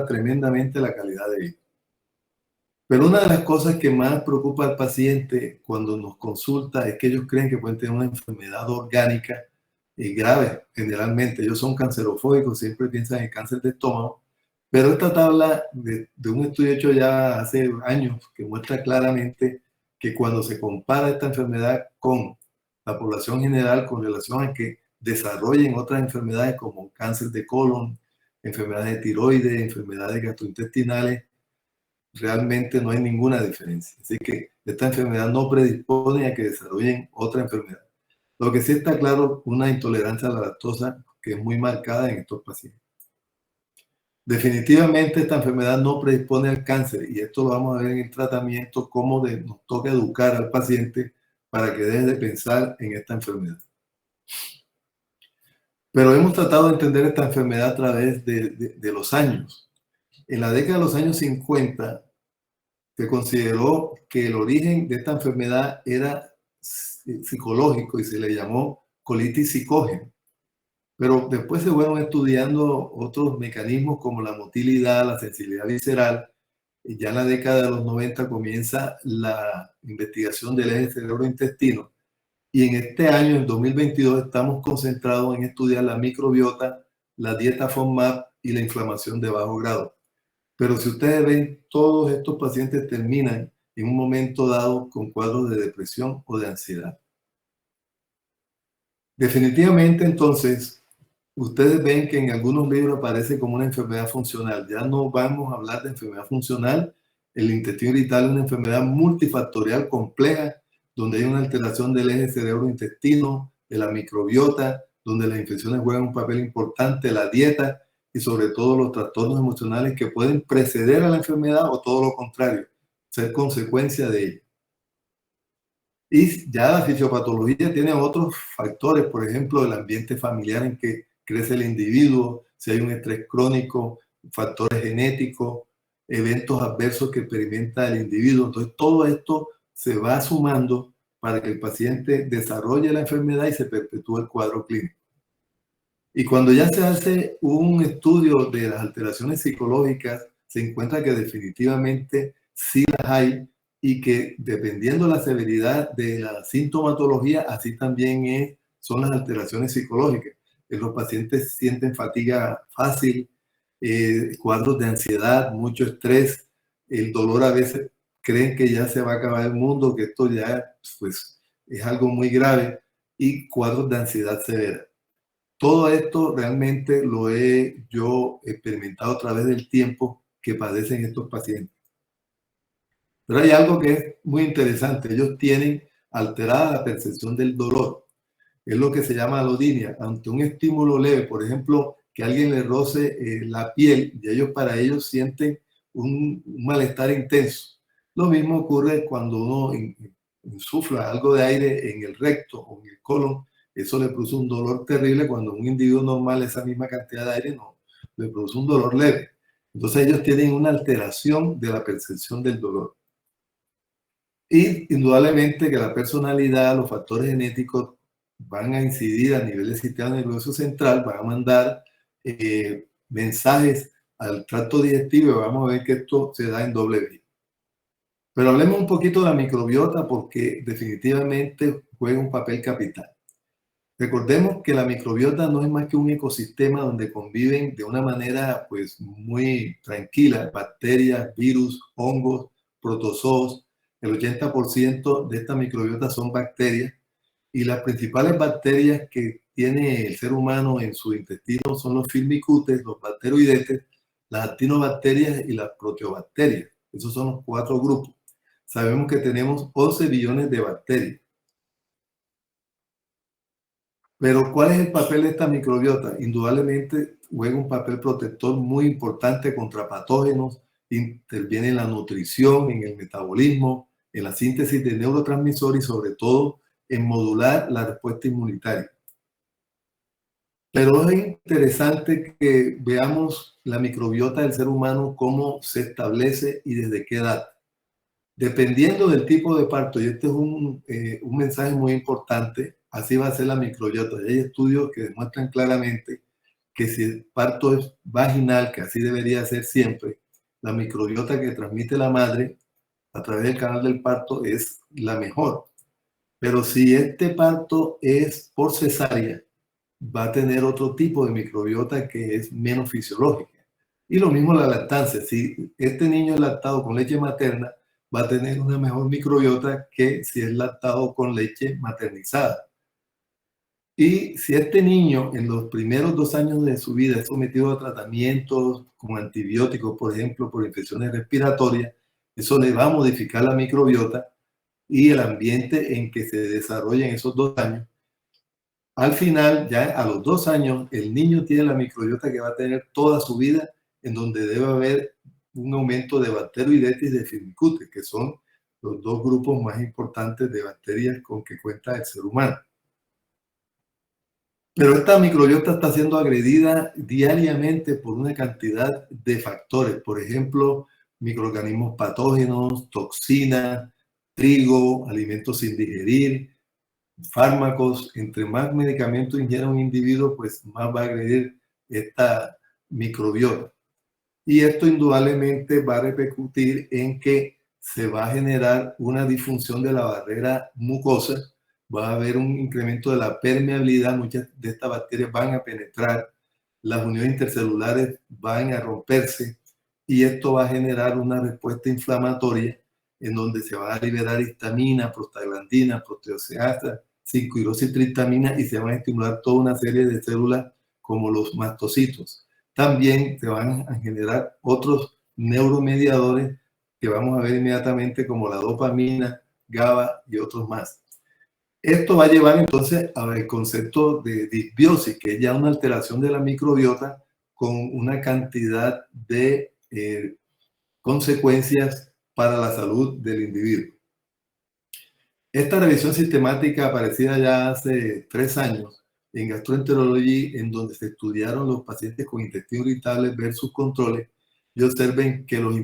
tremendamente la calidad de vida. Pero una de las cosas que más preocupa al paciente cuando nos consulta es que ellos creen que pueden tener una enfermedad orgánica grave. Generalmente ellos son cancerofóbicos, siempre piensan en cáncer de estómago. Pero esta tabla de un estudio hecho ya hace años que muestra claramente que cuando se compara esta enfermedad con la población general con relación a que desarrollen otras enfermedades como cáncer de colon, enfermedades de tiroides, enfermedades gastrointestinales, realmente no hay ninguna diferencia. Así que esta enfermedad no predispone a que desarrollen otra enfermedad. Lo que sí está claro, una intolerancia a la lactosa que es muy marcada en estos pacientes. Definitivamente esta enfermedad no predispone al cáncer y esto lo vamos a ver en el tratamiento, cómo nos toca educar al paciente para que deje de pensar en esta enfermedad. Pero hemos tratado de entender esta enfermedad a través de los años. En la década de los años 50 se consideró que el origen de esta enfermedad era psicológico y se le llamó colitis psicógena. Pero después se fueron estudiando otros mecanismos como la motilidad, la sensibilidad visceral. Y ya en la década de los 90 comienza la investigación del eje cerebro-intestino. Y en este año, en 2022, estamos concentrados en estudiar la microbiota, la dieta FODMAP y la inflamación de bajo grado. Pero si ustedes ven, todos estos pacientes terminan en un momento dado con cuadros de depresión o de ansiedad. Definitivamente, entonces, ustedes ven que en algunos libros aparece como una enfermedad funcional. Ya no vamos a hablar de enfermedad funcional. El intestino irritable es una enfermedad multifactorial compleja, donde hay una alteración del eje cerebro-intestino, de la microbiota, donde las infecciones juegan un papel importante, la dieta y sobre todo los trastornos emocionales que pueden preceder a la enfermedad o todo lo contrario, ser consecuencia de ella. Y ya la fisiopatología tiene otros factores, por ejemplo, el ambiente familiar en que crece el individuo, si hay un estrés crónico, factores genéticos, eventos adversos que experimenta el individuo. Entonces, todo esto se va sumando para que el paciente desarrolle la enfermedad y se perpetúe el cuadro clínico. Y cuando ya se hace un estudio de las alteraciones psicológicas, se encuentra que definitivamente sí las hay y que dependiendo de la severidad de la sintomatología, así también son las alteraciones psicológicas. Los pacientes sienten fatiga fácil, cuadros de ansiedad, mucho estrés, el dolor a veces creen que ya se va a acabar el mundo, que esto ya pues, es algo muy grave y cuadros de ansiedad severa. Todo esto realmente lo he yo experimentado a través del tiempo que padecen estos pacientes. Pero hay algo que es muy interesante. Ellos tienen alterada la percepción del dolor. Es lo que se llama alodinia. Ante un estímulo leve, por ejemplo, que alguien le roce la piel, y para ellos sienten un malestar intenso. Lo mismo ocurre cuando uno insufla algo de aire en el recto o en el colon. Eso le produce un dolor terrible cuando un individuo normal esa misma cantidad de aire no le produce un dolor leve. Entonces ellos tienen una alteración de la percepción del dolor. Y indudablemente que la personalidad, los factores genéticos van a incidir a nivel del sistema nervioso central, van a mandar mensajes al tracto digestivo y vamos a ver que esto se da en doble vía. Pero hablemos un poquito de la microbiota porque definitivamente juega un papel capital. Recordemos que la microbiota no es más que un ecosistema donde conviven de una manera pues muy tranquila bacterias, virus, hongos, protozoos. El 80% de esta microbiota son bacterias y las principales bacterias que tiene el ser humano en su intestino son los firmicutes, los bacteroidetes, las actinobacterias y las proteobacterias. Esos son los 4 grupos. Sabemos que tenemos 11 billones de bacterias. Pero ¿cuál es el papel de esta microbiota? Indudablemente juega un papel protector muy importante contra patógenos, interviene en la nutrición, en el metabolismo, en la síntesis de neurotransmisores y sobre todo en modular la respuesta inmunitaria. Pero es interesante que veamos la microbiota del ser humano, cómo se establece y desde qué edad. Dependiendo del tipo de parto, y este es un mensaje muy importante, así va a ser la microbiota. Hay estudios que demuestran claramente que si el parto es vaginal, que así debería ser siempre, la microbiota que transmite la madre a través del canal del parto es la mejor. Pero si este parto es por cesárea, va a tener otro tipo de microbiota que es menos fisiológica. Y lo mismo la lactancia. Si este niño es lactado con leche materna, va a tener una mejor microbiota que si es lactado con leche maternizada. Y si este niño en los primeros 2 años de su vida es sometido a tratamientos con antibióticos, por ejemplo, por infecciones respiratorias, eso le va a modificar la microbiota y el ambiente en que se desarrolla en esos 2 años. Al final, ya a los 2 años, el niño tiene la microbiota que va a tener toda su vida, en donde debe haber un aumento de Bacteroidetes y de Firmicutes, que son los 2 grupos más importantes de bacterias con que cuenta el ser humano. Pero esta microbiota está siendo agredida diariamente por una cantidad de factores, por ejemplo, microorganismos patógenos, toxinas, trigo, alimentos sin digerir, fármacos. Entre más medicamentos ingiera un individuo, pues más va a agredir esta microbiota. Y esto indudablemente va a repercutir en que se va a generar una disfunción de la barrera mucosa, va a haber un incremento de la permeabilidad, muchas de estas bacterias van a penetrar, las uniones intercelulares van a romperse y esto va a generar una respuesta inflamatoria en donde se va a liberar histamina, prostaglandina, proteoseasa, 5-hidroxitriptamina y se van a estimular toda una serie de células como los mastocitos. También se van a generar otros neuromediadores que vamos a ver inmediatamente como la dopamina, GABA y otros más. Esto va a llevar entonces al concepto de disbiosis, que es ya una alteración de la microbiota con una cantidad de consecuencias para la salud del individuo. Esta revisión sistemática aparecida ya hace 3 años en Gastroenterology, en donde se estudiaron los pacientes con intestino irritable versus controles, y observen que los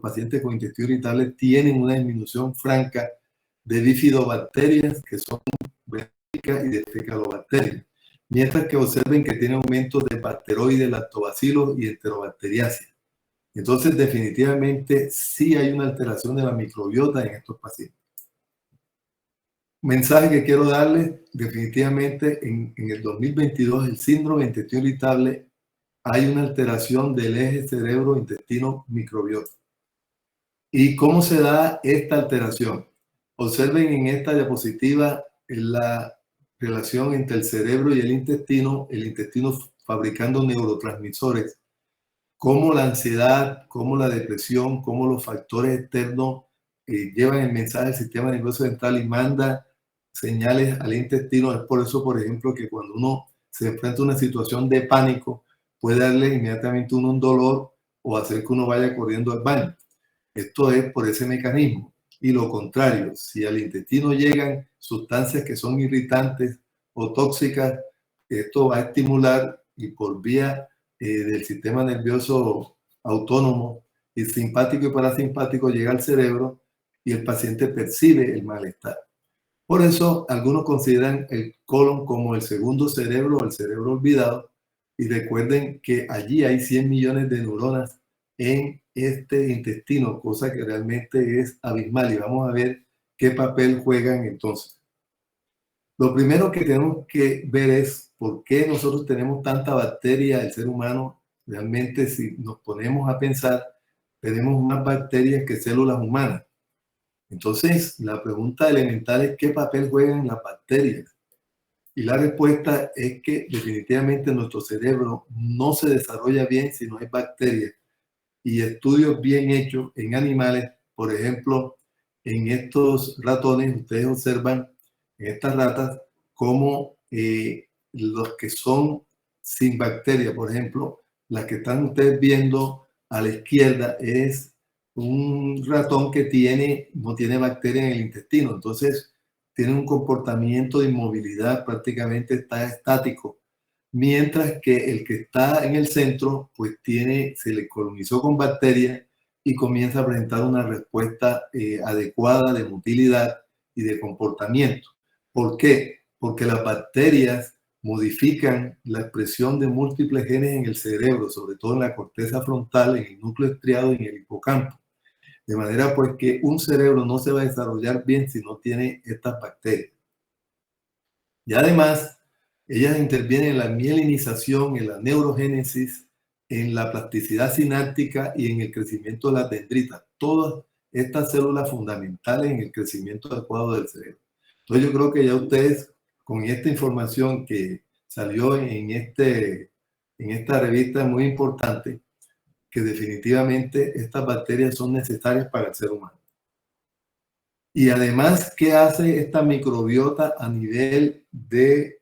pacientes con intestino irritable tienen una disminución franca de bifidobacterias, que son benéficas, y de fecalobacterias, mientras que observen que tiene aumento de bacteroides, lactobacilos y enterobacteriaceae. Entonces, definitivamente sí hay una alteración de la microbiota en estos pacientes. Mensaje que quiero darles, definitivamente en el 2022 el síndrome de intestino irritable hay una alteración del eje cerebro-intestino-microbiota. ¿Y cómo se da esta alteración? Observen en esta diapositiva la relación entre el cerebro y el intestino fabricando neurotransmisores, cómo la ansiedad, cómo la depresión, cómo los factores externos llevan el mensaje al sistema nervioso central y manda señales al intestino. Es por eso, por ejemplo, que cuando uno se enfrenta a una situación de pánico, puede darle inmediatamente un dolor o hacer que uno vaya corriendo al baño. Esto es por ese mecanismo. Y lo contrario, si al intestino llegan sustancias que son irritantes o tóxicas, esto va a estimular y por vía del sistema nervioso autónomo y simpático y parasimpático llega al cerebro y el paciente percibe el malestar. Por eso algunos consideran el colon como el segundo cerebro o el cerebro olvidado, y recuerden que allí hay 100 millones de neuronas en este intestino, cosa que realmente es abismal, y vamos a ver qué papel juegan entonces. Lo primero que tenemos que ver es por qué nosotros tenemos tanta bacteria, el ser humano. Realmente, si nos ponemos a pensar, tenemos más bacterias que células humanas. Entonces, la pregunta elemental es ¿qué papel juegan las bacterias? Y la respuesta es que definitivamente nuestro cerebro no se desarrolla bien si no hay bacterias. Y estudios bien hechos en animales, por ejemplo, en estos ratones, ustedes observan en estas ratas cómo los que son sin bacteria, por ejemplo, las que están ustedes viendo a la izquierda es un ratón que no tiene bacteria en el intestino, entonces tiene un comportamiento de inmovilidad, prácticamente está estático, mientras que el que está en el centro pues se le colonizó con bacterias y comienza a presentar una respuesta adecuada de motilidad y de comportamiento. ¿Por qué? Porque las bacterias modifican la expresión de múltiples genes en el cerebro, sobre todo en la corteza frontal, en el núcleo estriado y en el hipocampo. De manera pues que un cerebro no se va a desarrollar bien si no tiene estas bacterias. Y además, ellas intervienen en la mielinización, en la neurogénesis, en la plasticidad sináptica y en el crecimiento de las dendritas. Todas estas células fundamentales en el crecimiento adecuado del cerebro. Entonces yo creo que ya ustedes, con esta información que salió en esta revista muy importante, que definitivamente estas bacterias son necesarias para el ser humano. Y además, ¿qué hace esta microbiota a nivel del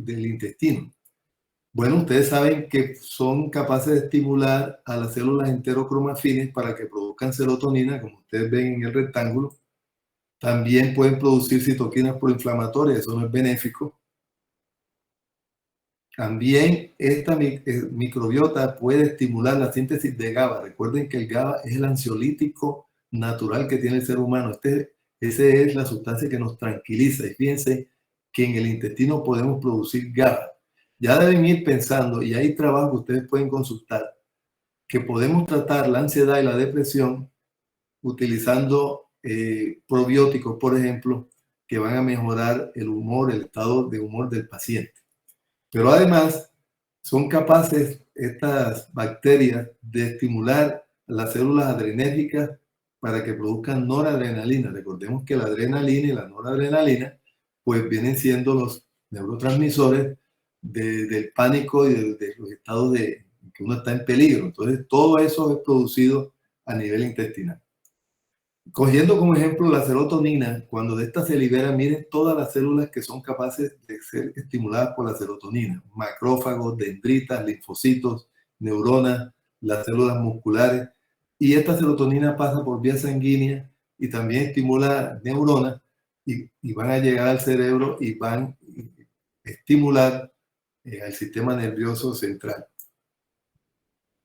intestino? Bueno, ustedes saben que son capaces de estimular a las células enterocromafines para que produzcan serotonina, como ustedes ven en el rectángulo. También pueden producir citoquinas proinflamatorias, eso no es benéfico. También esta microbiota puede estimular la síntesis de GABA. Recuerden que el GABA es el ansiolítico natural que tiene el ser humano. Esa es la sustancia que nos tranquiliza. Y fíjense que en el intestino podemos producir GABA. Ya deben ir pensando, y hay trabajo que ustedes pueden consultar, que podemos tratar la ansiedad y la depresión utilizando probióticos, por ejemplo, que van a mejorar el humor, el estado de humor del paciente. Pero además son capaces estas bacterias de estimular las células adrenérgicas para que produzcan noradrenalina. Recordemos que la adrenalina y la noradrenalina pues vienen siendo los neurotransmisores del pánico y de los estados de que uno está en peligro. Entonces todo eso es producido a nivel intestinal. Cogiendo como ejemplo la serotonina, cuando de esta se libera, miren todas las células que son capaces de ser estimuladas por la serotonina: macrófagos, dendritas, linfocitos, neuronas, las células musculares. Y esta serotonina pasa por vía sanguínea y también estimula neuronas y van a llegar al cerebro y van a estimular al sistema nervioso central.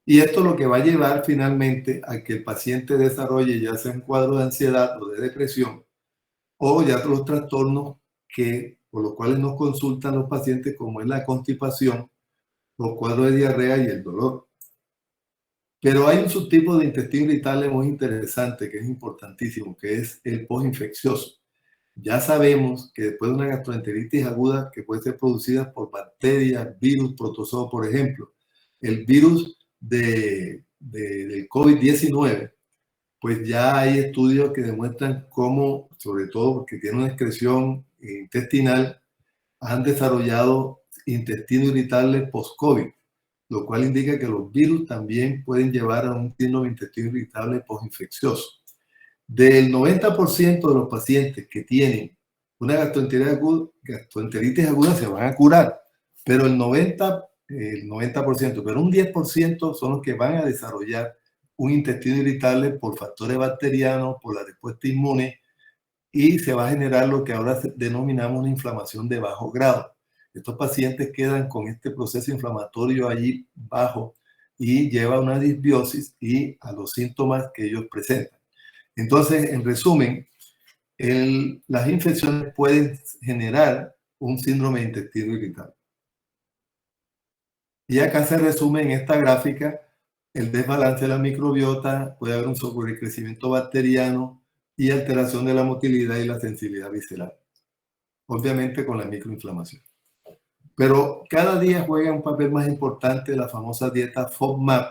Y esto lo que va a llevar finalmente a que el paciente desarrolle ya sea un cuadro de ansiedad o de depresión, o ya los trastornos por los cuales nos consultan los pacientes, como es la constipación, los cuadros de diarrea y el dolor. Pero hay un subtipo de intestino irritable muy interesante, que es importantísimo, que es el postinfeccioso. Ya sabemos que después de una gastroenteritis aguda, que puede ser producida por bacterias, virus, protozoos, por ejemplo, el virus del COVID-19, pues ya hay estudios que demuestran cómo, sobre todo porque tiene una excreción intestinal, han desarrollado intestino irritable post-COVID, lo cual indica que los virus también pueden llevar a un síndrome de intestino irritable postinfeccioso. Del 90% de los pacientes que tienen una gastroenteritis aguda se van a curar, pero el 90%, pero un 10% son los que van a desarrollar un intestino irritable por factores bacterianos, por la respuesta inmune, y se va a generar lo que ahora denominamos una inflamación de bajo grado. Estos pacientes quedan con este proceso inflamatorio allí bajo y lleva a una disbiosis y a los síntomas que ellos presentan. Entonces, en resumen, las infecciones pueden generar un síndrome de intestino irritable. Y acá se resume en esta gráfica el desbalance de la microbiota, puede haber un sobrecrecimiento bacteriano y alteración de la motilidad y la sensibilidad visceral. Obviamente con la microinflamación. Pero cada día juega un papel más importante la famosa dieta FODMAP,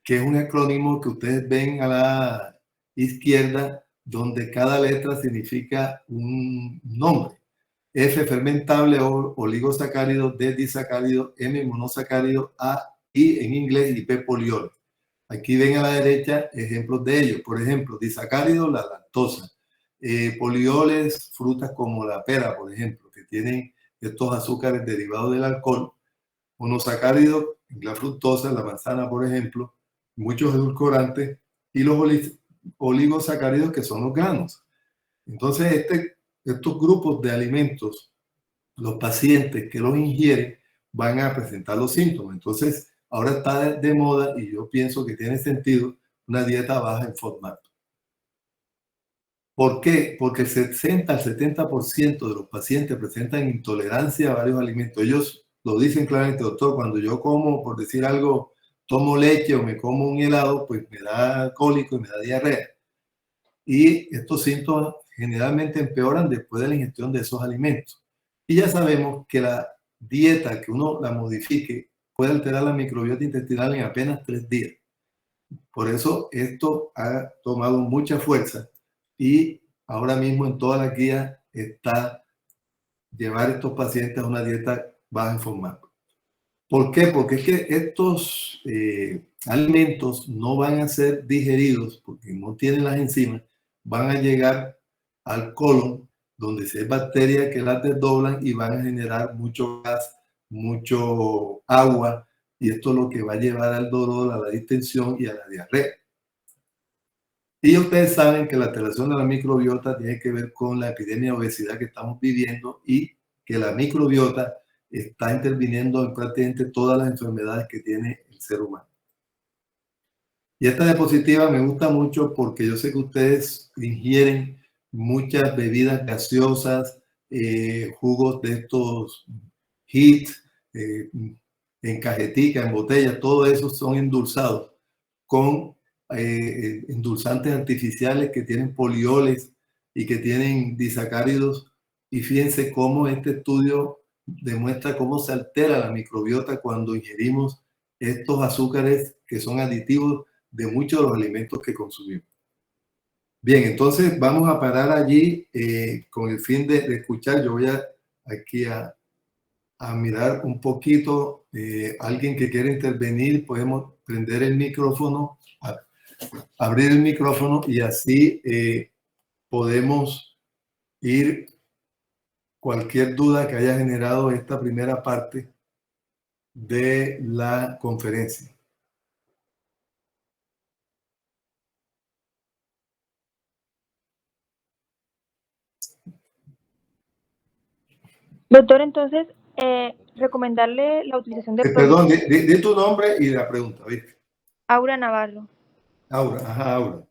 que es un acrónimo que ustedes ven a la izquierda, donde cada letra significa un nombre. F, fermentable, oligosacárido, D, disacárido, M, monosacárido, A, I en inglés y P, poliol. Aquí ven a la derecha ejemplos de ellos. Por ejemplo, disacárido, la lactosa. Polioles, frutas como la pera, por ejemplo, que tienen estos azúcares derivados del alcohol. Monosacárido, la fructosa, la manzana, por ejemplo, muchos edulcorantes, y los oligosacáridos, que son los granos. Entonces, estos grupos de alimentos, los pacientes que los ingieren van a presentar los síntomas. Entonces, ahora está de moda, y yo pienso que tiene sentido, una dieta baja en FODMAP. ¿Por qué? Porque el 60 al 70% de los pacientes presentan intolerancia a varios alimentos. Ellos lo dicen claramente, doctor, cuando yo como, por decir algo, tomo leche o me como un helado, pues me da cólico y me da diarrea. Y estos síntomas generalmente empeoran después de la ingestión de esos alimentos. Y ya sabemos que la dieta que uno la modifique puede alterar la microbiota intestinal en apenas 3 días. Por eso esto ha tomado mucha fuerza y ahora mismo en toda la guía está llevar a estos pacientes a una dieta baja en formato. ¿Por qué? Porque es que estos alimentos no van a ser digeridos porque no tienen las enzimas, van a llegar al colon donde si hay bacterias que las desdoblan y van a generar mucho gas, mucho agua, y esto es lo que va a llevar al dolor, a la distensión y a la diarrea. Y ustedes saben que la alteración de la microbiota tiene que ver con la epidemia de obesidad que estamos viviendo y que la microbiota está interviniendo en prácticamente todas las enfermedades que tiene el ser humano. Y esta diapositiva me gusta mucho porque yo sé que ustedes ingieren muchas bebidas gaseosas, jugos de estos HIIT, en cajetica, en botella, todo eso son endulzados con endulzantes artificiales que tienen polioles y que tienen disacáridos. Y fíjense cómo este estudio demuestra cómo se altera la microbiota cuando ingerimos estos azúcares que son aditivos de muchos de los alimentos que consumimos. Bien, entonces vamos a parar allí con el fin de escuchar. Yo voy aquí a mirar un poquito. Alguien que quiera intervenir, podemos prender el micrófono, abrir el micrófono y así podemos ir cualquier duda que haya generado esta primera parte de la conferencia. Doctor, entonces, recomendarle la utilización de Perdón, probióticos. di tu nombre y la pregunta, ¿viste? Aura Navarro. Aura, ajá, Aura.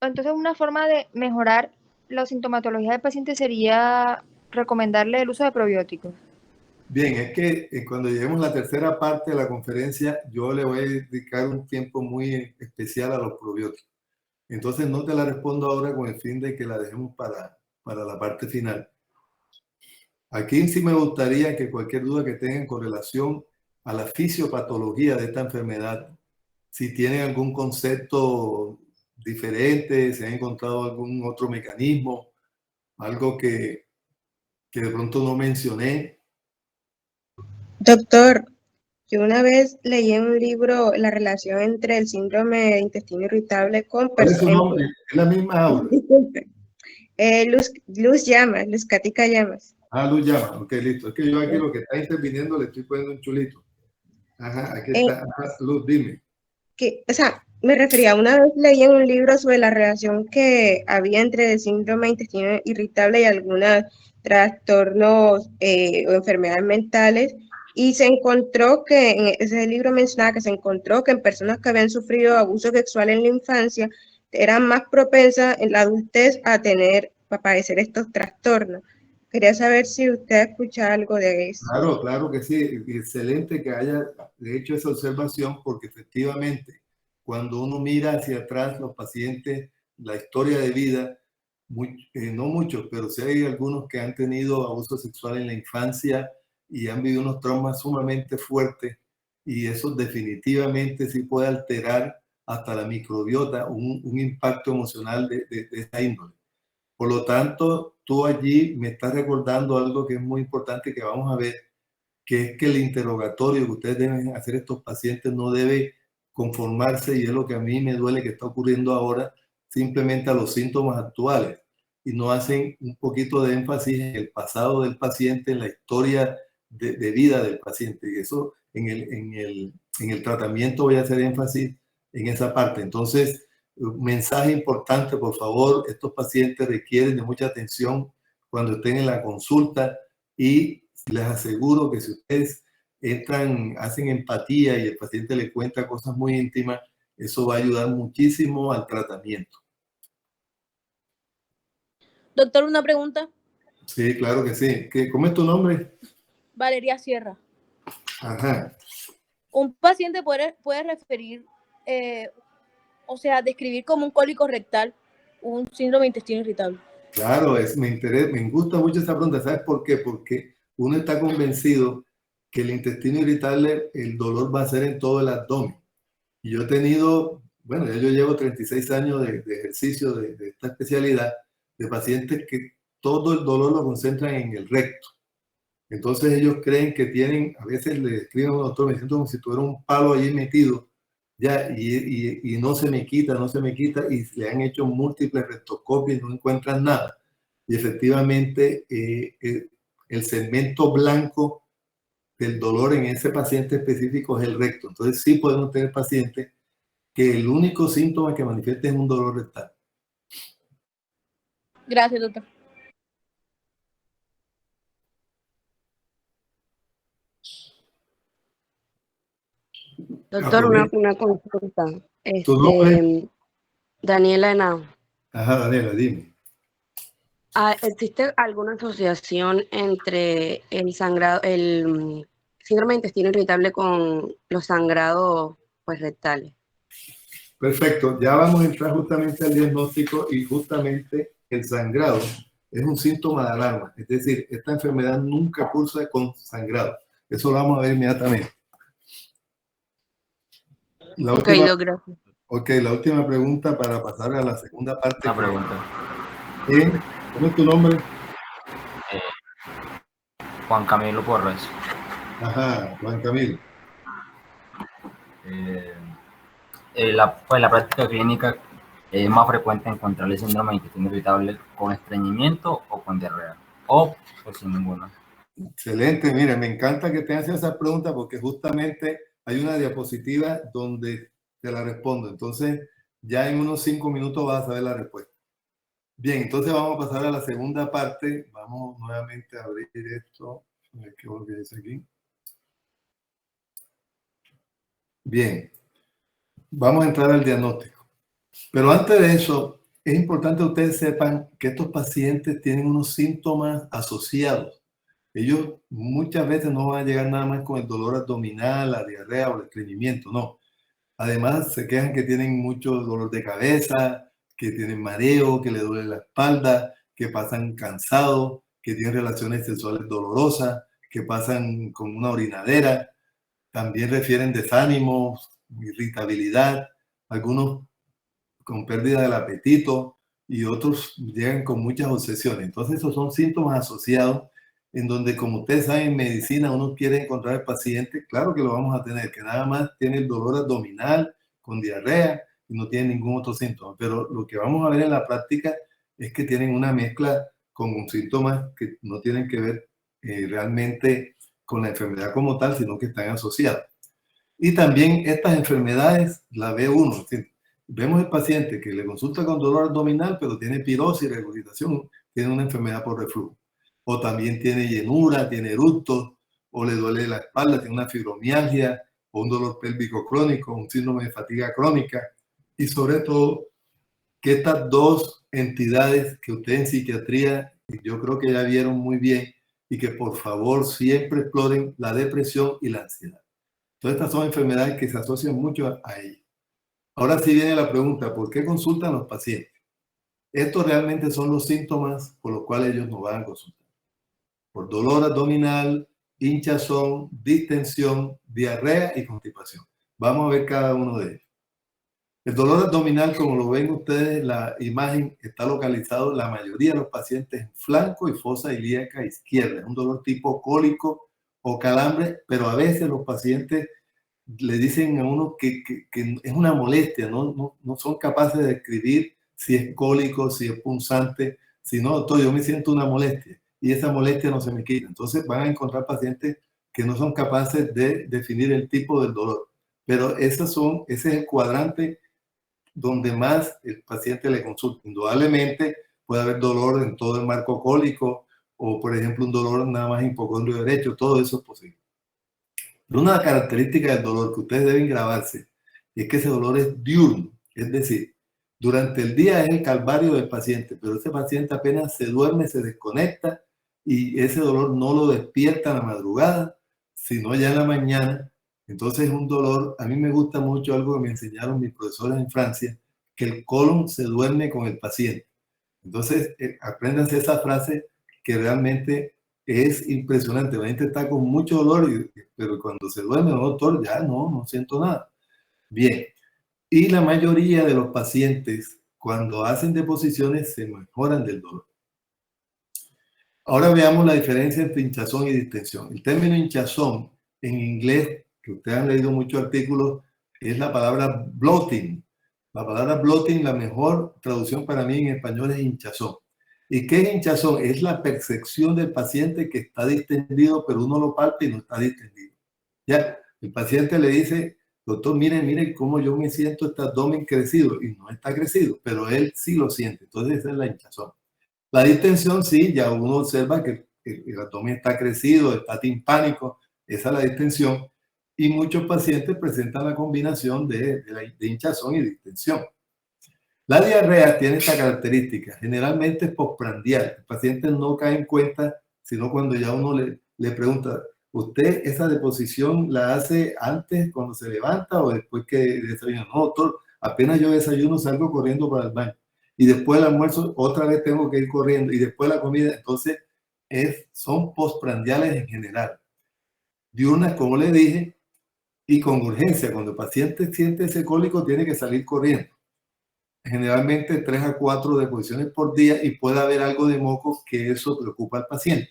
Entonces, una forma de mejorar la sintomatología del paciente sería recomendarle el uso de probióticos. Bien, es que cuando lleguemos a la tercera parte de la conferencia, yo le voy a dedicar un tiempo muy especial a los probióticos. Entonces no te la respondo ahora con el fin de que la dejemos para la parte final. Aquí sí me gustaría que cualquier duda que tengan con relación a la fisiopatología de esta enfermedad, si tienen algún concepto diferente, si han encontrado algún otro mecanismo, algo que de pronto no mencioné. Doctor, yo una vez leí en un libro la relación entre el síndrome de intestino irritable con ¿Cuál es su nombre? Es la misma Aura. Luz Llamas, Luz Cática Llamas. Ah, Luz Llama. Ok, listo. Es que yo aquí lo que está interviniendo le estoy poniendo un chulito. Ajá, aquí está. Ajá, Luz, dime. Me refería, una vez leí en un libro sobre la relación que había entre el síndrome de intestino irritable y algunos trastornos o enfermedades mentales, y se encontró que, en ese libro mencionaba que se encontró que en personas que habían sufrido abuso sexual en la infancia, eran más propensas en la adultez a padecer estos trastornos. Quería saber si usted ha escuchado algo de eso. Claro que sí. Excelente que haya hecho esa observación porque efectivamente cuando uno mira hacia atrás los pacientes, la historia de vida, no muchos, pero sí hay algunos que han tenido abuso sexual en la infancia y han vivido unos traumas sumamente fuertes y eso definitivamente sí puede alterar hasta la microbiota, un impacto emocional de esta índole. Por lo tanto, tú allí me estás recordando algo que es muy importante que vamos a ver, que es que el interrogatorio que ustedes deben hacer a estos pacientes no debe conformarse, y es lo que a mí me duele que está ocurriendo ahora, simplemente a los síntomas actuales, y no hacen un poquito de énfasis en el pasado del paciente, en la historia de vida del paciente. Y eso en el tratamiento voy a hacer énfasis en esa parte. Entonces, un mensaje importante, por favor, estos pacientes requieren de mucha atención cuando estén en la consulta y les aseguro que si ustedes entran, hacen empatía y el paciente le cuenta cosas muy íntimas, eso va a ayudar muchísimo al tratamiento. Doctor, una pregunta. Sí, claro que sí. ¿Cómo es tu nombre? Valeria Sierra. Ajá. Un paciente puede referir, o sea, describir como un cólico rectal un síndrome de intestino irritable. Claro, me gusta mucho esa pregunta. ¿Sabes por qué? Porque uno está convencido que el intestino irritable, el dolor va a ser en todo el abdomen. Y yo he tenido, bueno, yo llevo 36 años de ejercicio de esta especialidad, de pacientes que todo el dolor lo concentran en el recto. Entonces ellos creen que tienen, a veces le escriben a un doctor, me siento como si tuviera un palo allí metido, ya, y no se me quita, no se me quita, y le han hecho múltiples rectoscopias y no encuentran nada. Y efectivamente, el segmento blanco del dolor en ese paciente específico es el recto. Entonces sí podemos tener pacientes que el único síntoma que manifiesta es un dolor rectal. Gracias, doctor. Doctor, una consulta. ¿Tu nombre? Daniela Henao. Ajá, Daniela, dime. ¿Existe alguna asociación entre el sangrado, el síndrome de intestino irritable con los sangrados pues, rectales? Perfecto, ya vamos a entrar justamente al diagnóstico y justamente el sangrado es un síntoma de alarma. Es decir, esta enfermedad nunca cursa con sangrado. Eso lo vamos a ver inmediatamente. La última pregunta para pasar a la segunda parte. Una pregunta. ¿Cómo es tu nombre? Juan Camilo Porres. Ajá, Juan Camilo. La práctica clínica es más frecuente encontrar el síndrome de intestino irritable con estreñimiento o con diarrea, o pues sin ninguna. Excelente, mire, me encanta que te hagas esa pregunta porque justamente hay una diapositiva donde te la respondo. Entonces, ya en unos 5 minutos vas a saber la respuesta. Bien, entonces vamos a pasar a la segunda parte. Vamos nuevamente a abrir esto. ¿Qué es lo que dice aquí? Bien, vamos a entrar al diagnóstico. Pero antes de eso, es importante que ustedes sepan que estos pacientes tienen unos síntomas asociados. Ellos muchas veces no van a llegar nada más con el dolor abdominal, la diarrea o el estreñimiento, no. Además, se quejan que tienen mucho dolor de cabeza, que tienen mareo, que les duele la espalda, que pasan cansados, que tienen relaciones sexuales dolorosas, que pasan con una orinadera. También refieren desánimo, irritabilidad, algunos con pérdida del apetito y otros llegan con muchas obsesiones. Entonces, esos son síntomas asociados en donde, como ustedes saben, en medicina uno quiere encontrar al paciente, claro que lo vamos a tener, que nada más tiene el dolor abdominal con diarrea y no tiene ningún otro síntoma. Pero lo que vamos a ver en la práctica es que tienen una mezcla con síntomas que no tienen que ver realmente con la enfermedad como tal, sino que están asociadas. Y también estas enfermedades las ve uno. Vemos el paciente que le consulta con dolor abdominal, pero tiene pirosis, regurgitación, tiene una enfermedad por reflujo. O también tiene llenura, tiene eructos, o le duele la espalda, tiene una fibromialgia, o un dolor pélvico crónico, un síndrome de fatiga crónica. Y sobre todo, que estas dos entidades que ustedes en psiquiatría, yo creo que ya vieron muy bien, y que por favor siempre exploren la depresión y la ansiedad. Todas estas son enfermedades que se asocian mucho a ellas. Ahora sí viene la pregunta, ¿por qué consultan los pacientes? Estos realmente son los síntomas por los cuales ellos nos van a consultar. Por dolor abdominal, hinchazón, distensión, diarrea y constipación. Vamos a ver cada uno de ellos. El dolor abdominal, como lo ven ustedes, la imagen está localizado en la mayoría de los pacientes en flanco y fosa ilíaca izquierda. Es un dolor tipo cólico o calambre, pero a veces los pacientes le dicen a uno que es una molestia, no son capaces de describir si es cólico, si es punzante, si no, doctor, yo me siento una molestia y esa molestia no se me quita. Entonces van a encontrar pacientes que no son capaces de definir el tipo del dolor. Pero ese es el cuadrante donde más el paciente le consulta. Indudablemente puede haber dolor en todo el marco cólico o, por ejemplo, un dolor nada más hipocondrio derecho, todo eso es posible. Pero una característica del dolor que ustedes deben grabarse es que ese dolor es diurno, es decir, Durante el día es el calvario del paciente, pero ese paciente apenas se duerme, se desconecta y ese dolor no lo despierta en la madrugada, sino ya en la mañana. Entonces es un dolor. A mí me gusta mucho algo que me enseñaron mis profesores en Francia, que el colon se duerme con el paciente. Entonces, apréndanse esa frase que realmente es impresionante. La gente está con mucho dolor, pero cuando se duerme, no, doctor, ya no siento nada. Bien. Y la mayoría de los pacientes, cuando hacen deposiciones, se mejoran del dolor. Ahora veamos la diferencia entre hinchazón y distensión. El término hinchazón, en inglés, que ustedes han leído muchos artículos, es la palabra bloating. La palabra bloating, la mejor traducción para mí en español es hinchazón. ¿Y qué es hinchazón? Es la percepción del paciente que está distendido, pero uno lo palpa y no está distendido. Ya, el paciente le dice, doctor, miren cómo yo me siento este abdomen crecido, y no está crecido, pero él sí lo siente. Entonces esa es la hinchazón. La distensión, sí, ya uno observa que el abdomen está crecido, está timpánico, esa es la distensión. Y muchos pacientes presentan la combinación de hinchazón y distensión. La diarrea tiene esta característica, generalmente es postprandial. El paciente no cae en cuenta, sino cuando ya uno le pregunta, ¿usted esa deposición la hace antes cuando se levanta o después que desayuna? No, doctor, apenas yo desayuno salgo corriendo para el baño. Y después del almuerzo otra vez tengo que ir corriendo. Y después la comida, entonces son postprandiales en general. Diurnas, como le dije, y con urgencia. Cuando el paciente siente ese cólico, tiene que salir corriendo. Generalmente 3 a 4 deposiciones por día y puede haber algo de moco, que eso preocupa al paciente.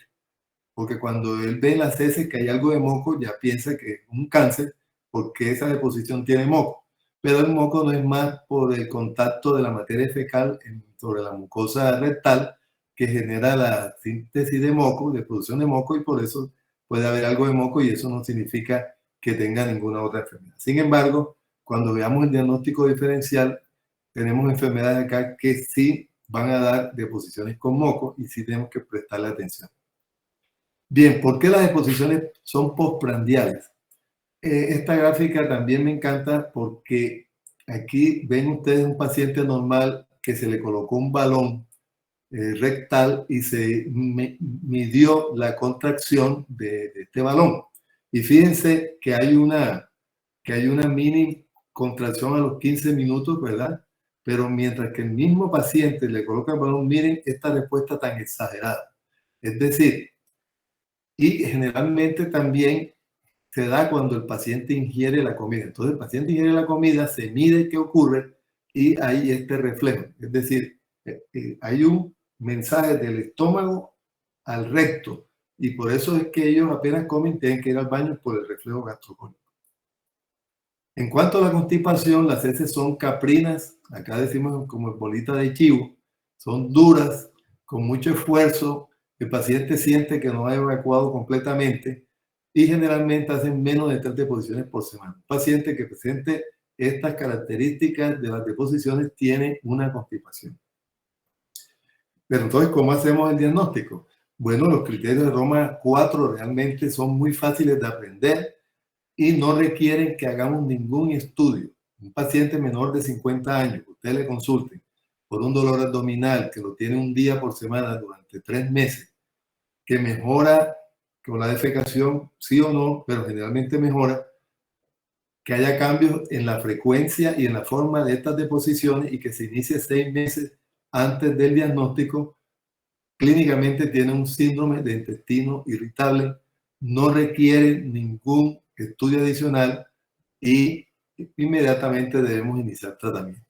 Porque cuando él ve en las heces que hay algo de moco, ya piensa que es un cáncer porque esa deposición tiene moco. Pero el moco no es más por el contacto de la materia fecal sobre la mucosa rectal que genera la síntesis de moco, de producción de moco, y por eso puede haber algo de moco y eso no significa que tenga ninguna otra enfermedad. Sin embargo, cuando veamos el diagnóstico diferencial, tenemos enfermedades acá que sí van a dar deposiciones con moco y sí tenemos que prestarle atención. Bien, ¿por qué las deposiciones son postprandiales? Esta gráfica también me encanta porque aquí ven ustedes un paciente normal que se le colocó un balón rectal y se midió la contracción de este balón. Y fíjense que hay una mini contracción a los 15 minutos, ¿verdad? Pero mientras que el mismo paciente le coloca el balón, miren esta respuesta tan exagerada. Es decir, y generalmente también se da cuando el paciente ingiere la comida. Entonces el paciente ingiere la comida, se mide qué ocurre y hay este reflejo. Es decir, hay un mensaje del estómago al recto y por eso es que ellos apenas comen tienen que ir al baño por el reflejo gastrocólico. En cuanto a la constipación, las heces son caprinas, acá decimos como bolita de chivo, son duras, con mucho esfuerzo, el paciente siente que no ha evacuado completamente y generalmente hacen menos de 3 deposiciones por semana. Un paciente que presente estas características de las deposiciones tiene una constipación. Pero entonces, ¿cómo hacemos el diagnóstico? Bueno, los criterios de Roma 4 realmente son muy fáciles de aprender y no requieren que hagamos ningún estudio. Un paciente menor de 50 años, que usted le consulte por un dolor abdominal que lo tiene un día por semana durante 3 meses, que mejora con la defecación, sí o no, pero generalmente mejora, que haya cambios en la frecuencia y en la forma de estas deposiciones y que se inicie 6 meses antes del diagnóstico, clínicamente tiene un síndrome de intestino irritable, no requiere ningún estudio adicional y inmediatamente debemos iniciar tratamiento.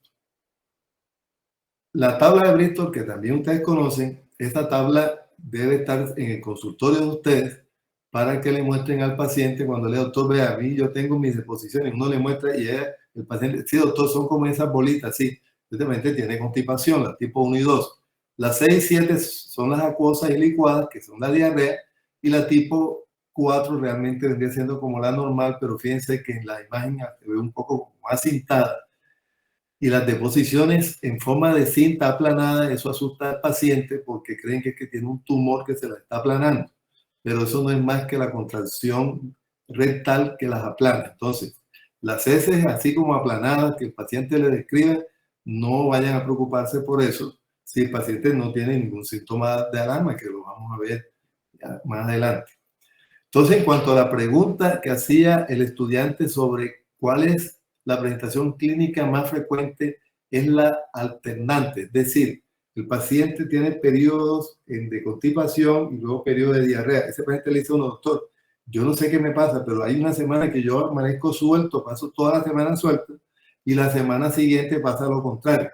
La tabla de Bristol, que también ustedes conocen, esta tabla debe estar en el consultorio de ustedes para que le muestren al paciente cuando le doctor, vea, a mí yo tengo mis deposiciones, uno le muestra y el paciente, sí doctor, son como esas bolitas, sí, evidentemente tiene constipación, la tipo 1 y 2. Las 6 y 7 son las acuosas y licuadas, que son la diarrea, y la tipo 4 realmente vendría siendo como la normal, pero fíjense que en la imagen se ve un poco más cintada. Y las deposiciones en forma de cinta aplanada, eso asusta al paciente porque creen que es que tiene un tumor que se la está aplanando. Pero eso no es más que la contracción rectal que las aplana. Entonces, las heces así como aplanadas que el paciente le describe, no vayan a preocuparse por eso si el paciente no tiene ningún síntoma de alarma, que lo vamos a ver más adelante. Entonces, en cuanto a la pregunta que hacía el estudiante sobre cuál es la presentación clínica más frecuente, es la alternante, es decir, el paciente tiene periodos de constipación y luego periodos de diarrea. Ese paciente le dice a uno, doctor, yo no sé qué me pasa, pero hay una semana que yo amanezco suelto, paso toda la semana suelto, y la semana siguiente pasa lo contrario.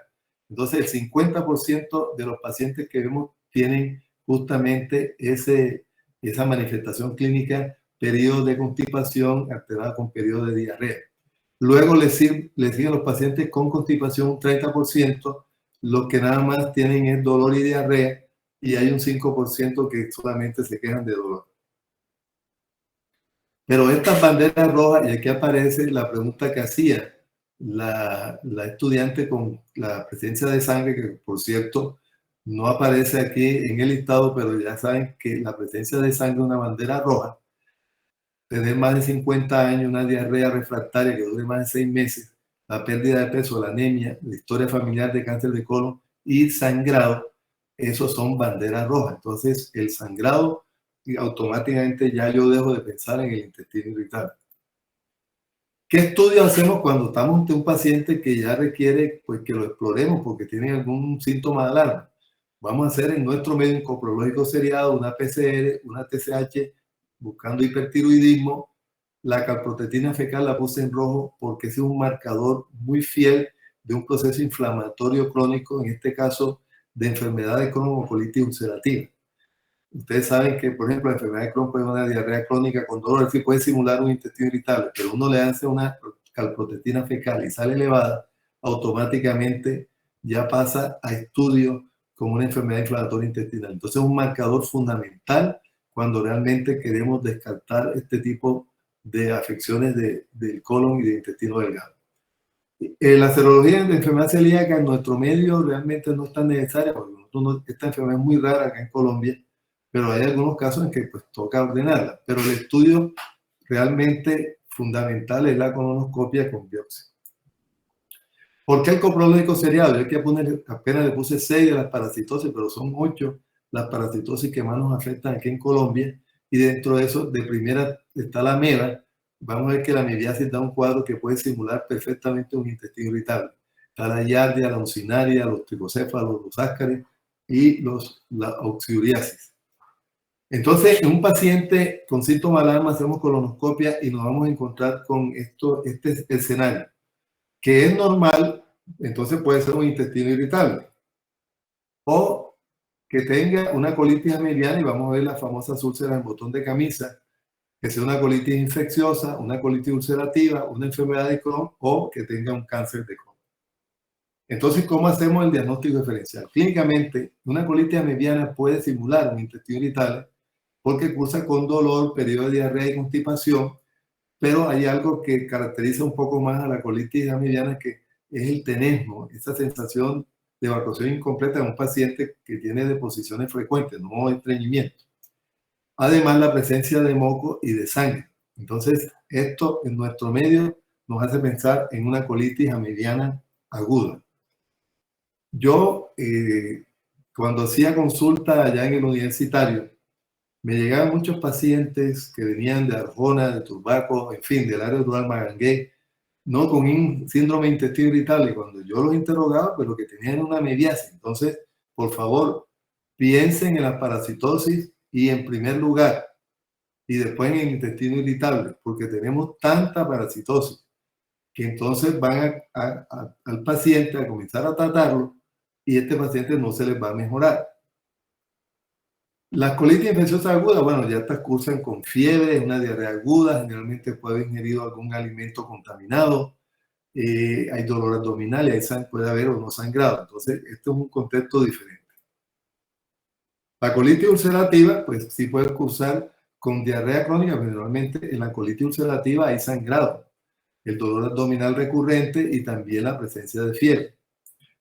Entonces, el 50% de los pacientes que vemos tienen justamente esa manifestación clínica, periodo de constipación alterado con periodo de diarrea. Luego le siguen los pacientes con constipación un 30%, los que nada más tienen es dolor y diarrea, y hay un 5% que solamente se quejan de dolor. Pero estas banderas rojas, y aquí aparece la pregunta que hacía la estudiante con la presencia de sangre, que por cierto no aparece aquí en el listado, pero ya saben que la presencia de sangre es una bandera roja. Tener más de 50 años, una diarrea refractaria que dure más de 6 meses, la pérdida de peso, la anemia, la historia familiar de cáncer de colon y sangrado, esos son banderas rojas. Entonces, el sangrado, automáticamente ya yo dejo de pensar en el intestino irritable. ¿Qué estudios hacemos cuando estamos ante un paciente que ya requiere pues, que lo exploremos porque tiene algún síntoma de alarma? Vamos a hacer en nuestro medio oncoprológico seriado una PCR, una TSH, buscando hipertiroidismo. La calprotectina fecal la puse en rojo porque es un marcador muy fiel de un proceso inflamatorio crónico, en este caso de enfermedad de Crohn o colitis ulcerativa. Ustedes saben que, por ejemplo, la enfermedad de Crohn puede ser una diarrea crónica con dolor, sí puede simular un intestino irritable, pero uno le hace una calprotectina fecal y sale elevada, automáticamente ya pasa a estudio como una enfermedad inflamatoria intestinal. Entonces es un marcador fundamental cuando realmente queremos descartar este tipo de afecciones del colon y del intestino delgado. La serología de enfermedad celíaca en nuestro medio realmente no es tan necesaria, porque esta enfermedad es muy rara acá en Colombia, pero hay algunos casos en que pues toca ordenarla. Pero el estudio realmente fundamental es la colonoscopia con biopsia. ¿Por qué el coprológico seriado? Yo aquí apenas le puse 6 de las parasitosis, pero son 8 las parasitosis que más nos afectan aquí en Colombia. Y dentro de eso, de primera está la ameba. Vamos a ver que la amebiasis da un cuadro que puede simular perfectamente un intestino irritable. Está la giardia, la uncinaria, los tricocéfalos, los ascaris y la oxiuriasis. Entonces, en un paciente con síntomas de alarma hacemos colonoscopia y nos vamos a encontrar con este escenario, que es normal, entonces puede ser un intestino irritable. O que tenga una colitis amebiana, y vamos a ver las famosas úlceras en botón de camisa, que sea una colitis infecciosa, una colitis ulcerativa, una enfermedad de Crohn o que tenga un cáncer de Crohn. Entonces, ¿cómo hacemos el diagnóstico diferencial? Clínicamente, una colitis amebiana puede simular un intestino irritable porque cursa con dolor, periodo de diarrea y constipación, pero hay algo que caracteriza un poco más a la colitis amebiana, que es el tenesmo, esa sensación de evacuación incompleta de un paciente que tiene deposiciones frecuentes, no estreñimiento. Además, la presencia de moco y de sangre. Entonces, esto en nuestro medio nos hace pensar en una colitis amebiana aguda. Yo, cuando hacía consulta allá en el universitario, me llegaban muchos pacientes que venían de Arjona, de Turbaco, en fin, del área rural Magangué, no con un síndrome de intestino irritable. Cuando yo los interrogaba, pues lo que tenían era una amebiasis. Entonces, por favor, piensen en la parasitosis y en primer lugar, y después en el intestino irritable, porque tenemos tanta parasitosis que entonces van al paciente a comenzar a tratarlo y este paciente no se les va a mejorar. Las colitis infecciosas agudas, bueno, ya estas cursan con fiebre, una diarrea aguda, generalmente puede haber ingerido algún alimento contaminado, hay dolor abdominal y puede haber o no sangrado. Entonces, esto es un contexto diferente. La colitis ulcerativa, pues sí puede cursar con diarrea crónica, pero normalmente en la colitis ulcerativa hay sangrado, el dolor abdominal recurrente y también la presencia de fiebre.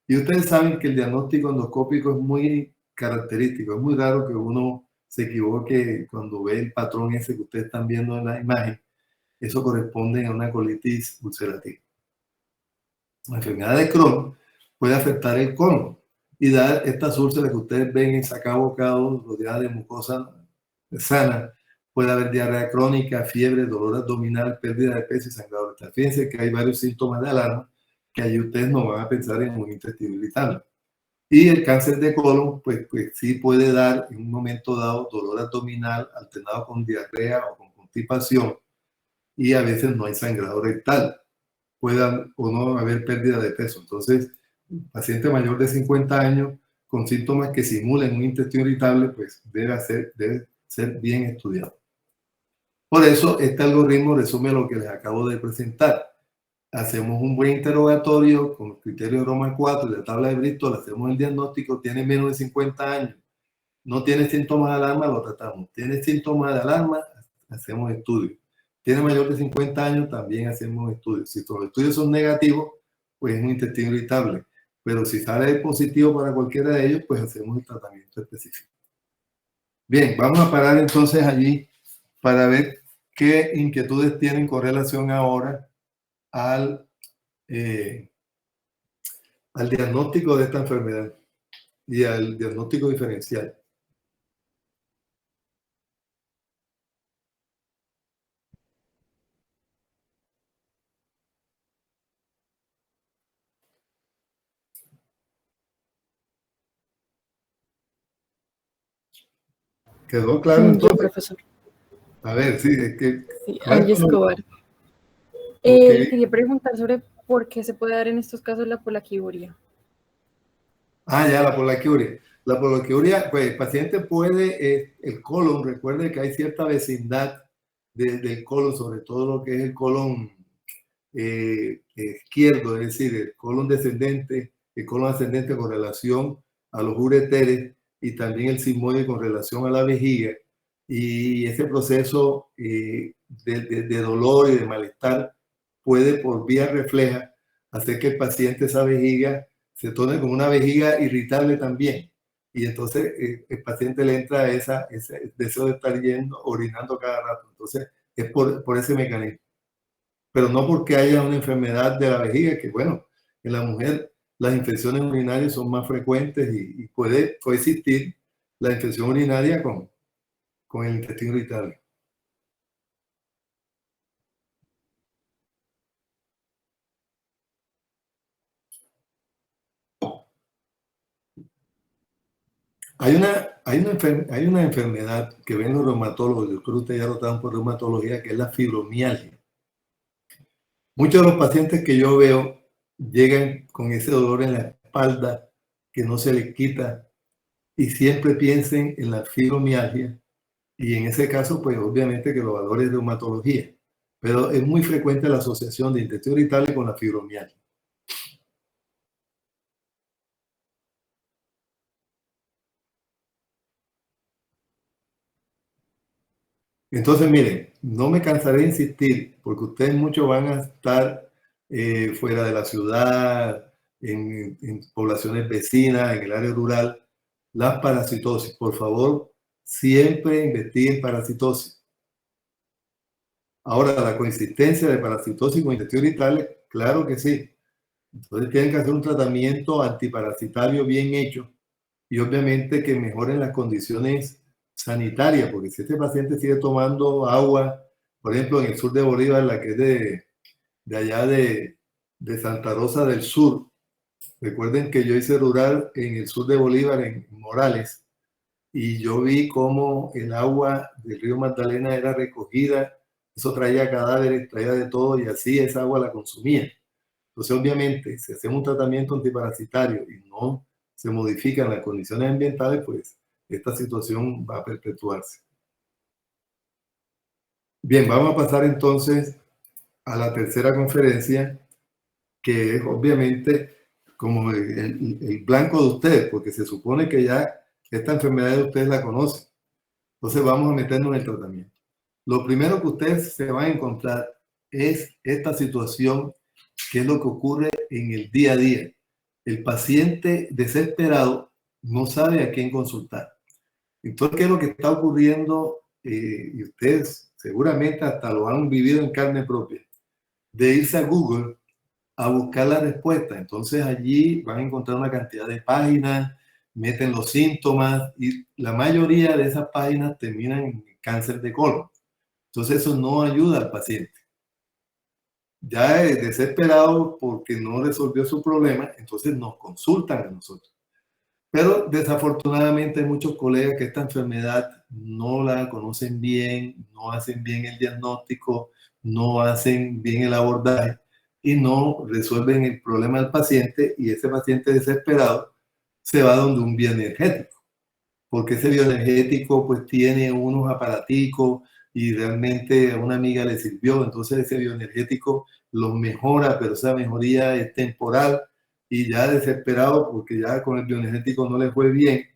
Y ustedes saben que el diagnóstico endoscópico es muy característico, es muy raro que uno se equivoque cuando ve el patrón ese que ustedes están viendo en la imagen. Eso corresponde a una colitis ulcerativa. La enfermedad de Crohn puede afectar el colon y dar estas úlceras que ustedes ven en sacabocados rodeadas de mucosa sana. Puede haber diarrea crónica, fiebre, dolor abdominal, pérdida de peso y sangrado rectal. Fíjense que hay varios síntomas de alarma que ahí ustedes no van a pensar en un intestino irritable. Y el cáncer de colon, pues sí puede dar en un momento dado dolor abdominal alternado con diarrea o con constipación, y a veces no hay sangrado rectal. Puede o no haber pérdida de peso. Entonces, paciente mayor de 50 años con síntomas que simulen un intestino irritable, pues debe ser bien estudiado. Por eso, este algoritmo resume lo que les acabo de presentar. Hacemos un buen interrogatorio con los criterios Roma 4 y la tabla de Bristol, hacemos el diagnóstico, tiene menos de 50 años, no tiene síntomas de alarma, lo tratamos. Tiene síntomas de alarma, hacemos estudios. Tiene mayor de 50 años, también hacemos estudios. Si los estudios son negativos, pues es un intestino irritable. Pero si sale positivo para cualquiera de ellos, pues hacemos el tratamiento específico. Bien, vamos a parar entonces allí para ver qué inquietudes tienen con relación ahora al diagnóstico de esta enfermedad y al diagnóstico diferencial. ¿Quedó claro entonces? Yo, profesor. A ver, sí, es que... Sí, Angie Escobar. Okay. Quería preguntar sobre por qué se puede dar en estos casos la polaquiuria. Ya, la polaquiuria. La polaquiuria, pues el paciente puede, el colon, recuerde que hay cierta vecindad del colon, sobre todo lo que es el colon izquierdo, es decir, el colon descendente, el colon ascendente con relación a los ureteres y también el sigmoide con relación a la vejiga. Y ese proceso de dolor y de malestar puede por vía refleja hacer que el paciente, esa vejiga, se torne como una vejiga irritable también. Y entonces el paciente le entra ese deseo de estar orinando cada rato. Entonces es por ese mecanismo. Pero no porque haya una enfermedad de la vejiga, que bueno, en la mujer las infecciones urinarias son más frecuentes y puede coexistir la infección urinaria con el intestino irritable. Hay una enfermedad que ven los reumatólogos, yo creo que ustedes ya lo tratan por reumatología, que es la fibromialgia. Muchos de los pacientes que yo veo llegan con ese dolor en la espalda que no se les quita y siempre piensen en la fibromialgia, y en ese caso, pues obviamente que lo valores reumatología, pero es muy frecuente la asociación de intestino irritable con la fibromialgia. Entonces, miren, no me cansaré de insistir, porque ustedes muchos van a estar fuera de la ciudad, en poblaciones vecinas, en el área rural. La parasitosis, por favor, siempre investiguen parasitosis. Ahora, la coexistencia de parasitosis con intestino irritable, claro que sí. Entonces tienen que hacer un tratamiento antiparasitario bien hecho y obviamente que mejoren las condiciones sanitarias, porque si este paciente sigue tomando agua, por ejemplo, en el sur de Bolívar, la que es de allá de Santa Rosa del Sur, recuerden que yo hice rural en el sur de Bolívar, en Morales, y yo vi cómo el agua del río Magdalena era recogida, eso traía cadáveres, traía de todo, y así esa agua la consumía. Entonces, obviamente, si hacemos un tratamiento antiparasitario y no se modifican las condiciones ambientales, pues esta situación va a perpetuarse. Bien, vamos a pasar entonces a la tercera conferencia, que es obviamente como el blanco de ustedes, porque se supone que ya esta enfermedad de ustedes la conocen. Entonces vamos a meternos en el tratamiento. Lo primero que ustedes se van a encontrar es esta situación, que es lo que ocurre en el día a día. El paciente desesperado no sabe a quién consultar. Entonces, ¿qué es lo que está ocurriendo? Y ustedes seguramente hasta lo han vivido en carne propia. De irse a Google a buscar la respuesta. Entonces allí van a encontrar una cantidad de páginas, meten los síntomas y la mayoría de esas páginas terminan en cáncer de colon. Entonces eso no ayuda al paciente. Ya es desesperado porque no resolvió su problema, entonces nos consultan a nosotros. Pero desafortunadamente hay muchos colegas que esta enfermedad no la conocen bien, no hacen bien el diagnóstico, no hacen bien el abordaje y no resuelven el problema del paciente, y ese paciente desesperado se va donde un bioenergético, porque ese bioenergético pues tiene unos aparaticos y realmente a una amiga le sirvió, entonces ese bioenergético los mejora, pero esa mejoría es temporal, y ya desesperado porque ya con el bioenergético no le fue bien,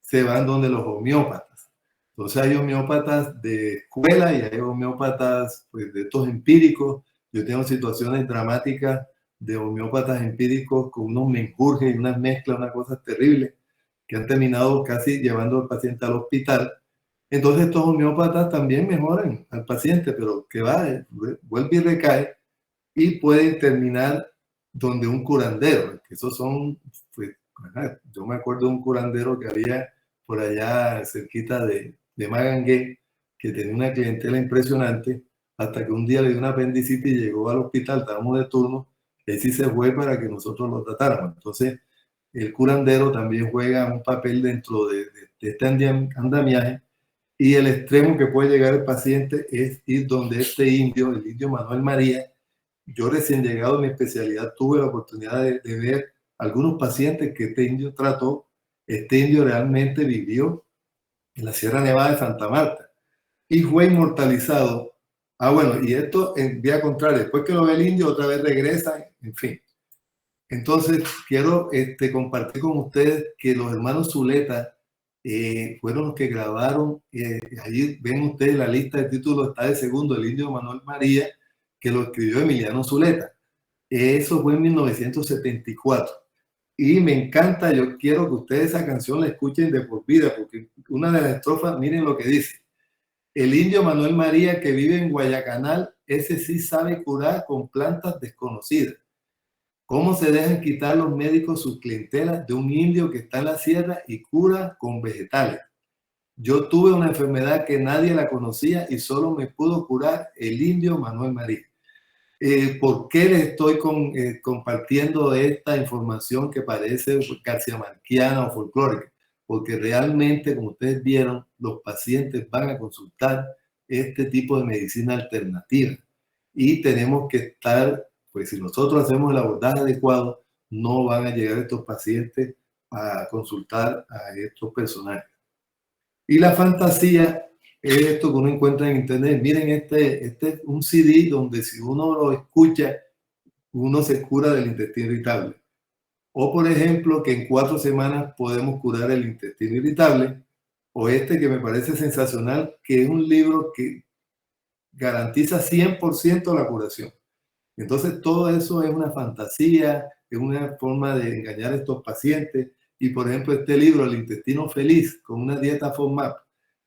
se van donde los homeópatas. Entonces hay homeópatas de escuela y hay homeópatas pues, de estos empíricos. Yo tengo situaciones dramáticas de homeópatas empíricos con unos menjurjes y unas mezclas, unas cosas terribles, que han terminado casi llevando al paciente al hospital. Entonces estos homeópatas también mejoran al paciente, pero que va, vuelve y recae, y pueden terminar donde un curandero, que esos son, pues, yo me acuerdo de un curandero que había por allá cerquita de Magangué, que tenía una clientela impresionante, hasta que un día le dio una apendicitis y llegó al hospital, estábamos de turno, y sí se fue para que nosotros lo tratáramos. Entonces, el curandero también juega un papel dentro de este andamiaje, y el extremo que puede llegar el paciente es ir donde este indio, el indio Manuel María. Yo recién llegado a mi especialidad tuve la oportunidad de ver algunos pacientes que este indio trató. Este indio realmente vivió en la Sierra Nevada de Santa Marta y fue inmortalizado. Bueno, y esto en vía contraria, después que lo ve el indio, otra vez regresa, en fin. Entonces, quiero compartir con ustedes que los hermanos Zuleta fueron los que grabaron, allí ven ustedes la lista de títulos, está de segundo, el indio Manuel María, que lo escribió Emiliano Zuleta. Eso fue en 1974. Y me encanta, yo quiero que ustedes esa canción la escuchen de por vida, porque una de las estrofas, miren lo que dice. El indio Manuel María que vive en Guayacanal, ese sí sabe curar con plantas desconocidas. ¿Cómo se dejan quitar los médicos sus clientelas de un indio que está en la sierra y cura con vegetales? Yo tuve una enfermedad que nadie la conocía y solo me pudo curar el indio Manuel María. ¿Por qué les estoy compartiendo esta información que parece garciamarquiana o folclórica? Porque realmente, como ustedes vieron, los pacientes van a consultar este tipo de medicina alternativa. Y tenemos que estar, pues si nosotros hacemos el abordaje adecuado, no van a llegar estos pacientes a consultar a estos personajes. Y la fantasía es esto que uno encuentra en internet. Miren, este es un CD donde si uno lo escucha, uno se cura del intestino irritable. O por ejemplo, que en 4 semanas podemos curar el intestino irritable. O este que me parece sensacional, que es un libro que garantiza 100% la curación. Entonces todo eso es una fantasía, es una forma de engañar a estos pacientes. Y por ejemplo, este libro, El intestino feliz, con una dieta FODMAP.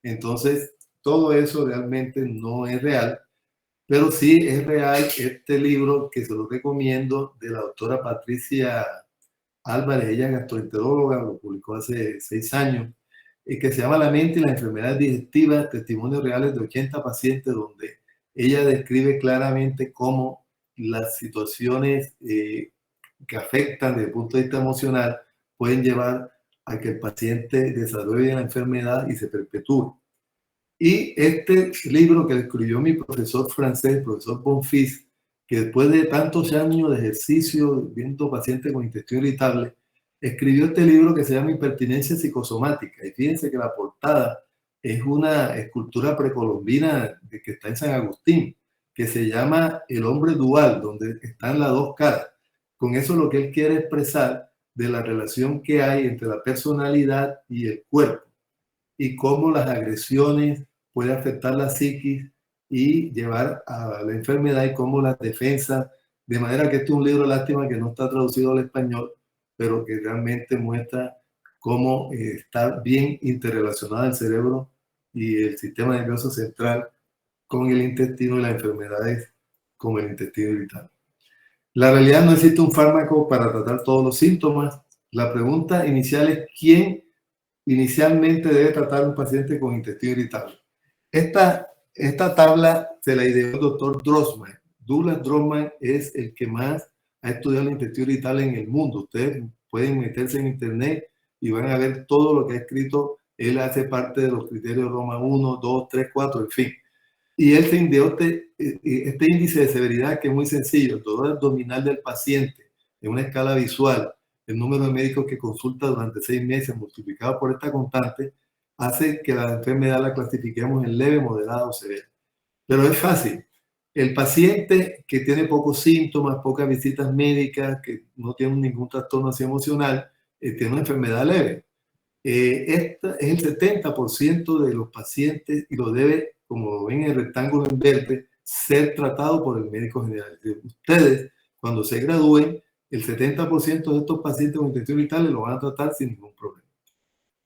Entonces, todo eso realmente no es real, pero sí es real este libro que se lo recomiendo, de la doctora Patricia Álvarez, ella es gastroenteróloga, lo publicó hace 6 años, que se llama La mente y las enfermedades digestivas, testimonios reales de 80 pacientes, donde ella describe claramente cómo las situaciones que afectan desde el punto de vista emocional pueden llevar a que el paciente desarrolle la enfermedad y se perpetúe. Y este libro que escribió mi profesor francés, el profesor Bonfils, que después de tantos años de ejercicio viendo pacientes con intestino irritable, escribió este libro que se llama Impertinencia psicosomática. Y fíjense que la portada es una escultura precolombina que está en San Agustín, que se llama El hombre dual, donde están las dos caras. Con eso lo que él quiere expresar de la relación que hay entre la personalidad y el cuerpo, y cómo las agresiones pueden afectar la psiquis y llevar a la enfermedad, y cómo las defensas, de manera que este es un libro, lástima que no está traducido al español, pero que realmente muestra cómo está bien interrelacionado el cerebro y el sistema nervioso central con el intestino y las enfermedades como el intestino irritable. La realidad no existe un fármaco para tratar todos los síntomas. La pregunta inicial es ¿quién inicialmente debe tratar a un paciente con intestino irritable? Esta tabla se la ideó el doctor Drossman. Douglas Drossman es el que más ha estudiado el intestino irritable en el mundo. Ustedes pueden meterse en internet y van a ver todo lo que ha escrito. Él hace parte de los criterios Roma 1, 2, 3, 4, en fin. Y él se ideó este índice de severidad que es muy sencillo. El dolor abdominal del paciente en una escala visual, el número de médicos que consulta durante 6 meses multiplicado por esta constante, hace que la enfermedad la clasifiquemos en leve, moderada o severa. Pero es fácil. El paciente que tiene pocos síntomas, pocas visitas médicas, que no tiene ningún trastorno así emocional, tiene una enfermedad leve. Esta es el 70% de los pacientes y lo debe, como ven en el rectángulo en verde, ser tratado por el médico general. Ustedes, cuando se gradúen, el 70% de estos pacientes con intestino irritable lo van a tratar sin ningún problema.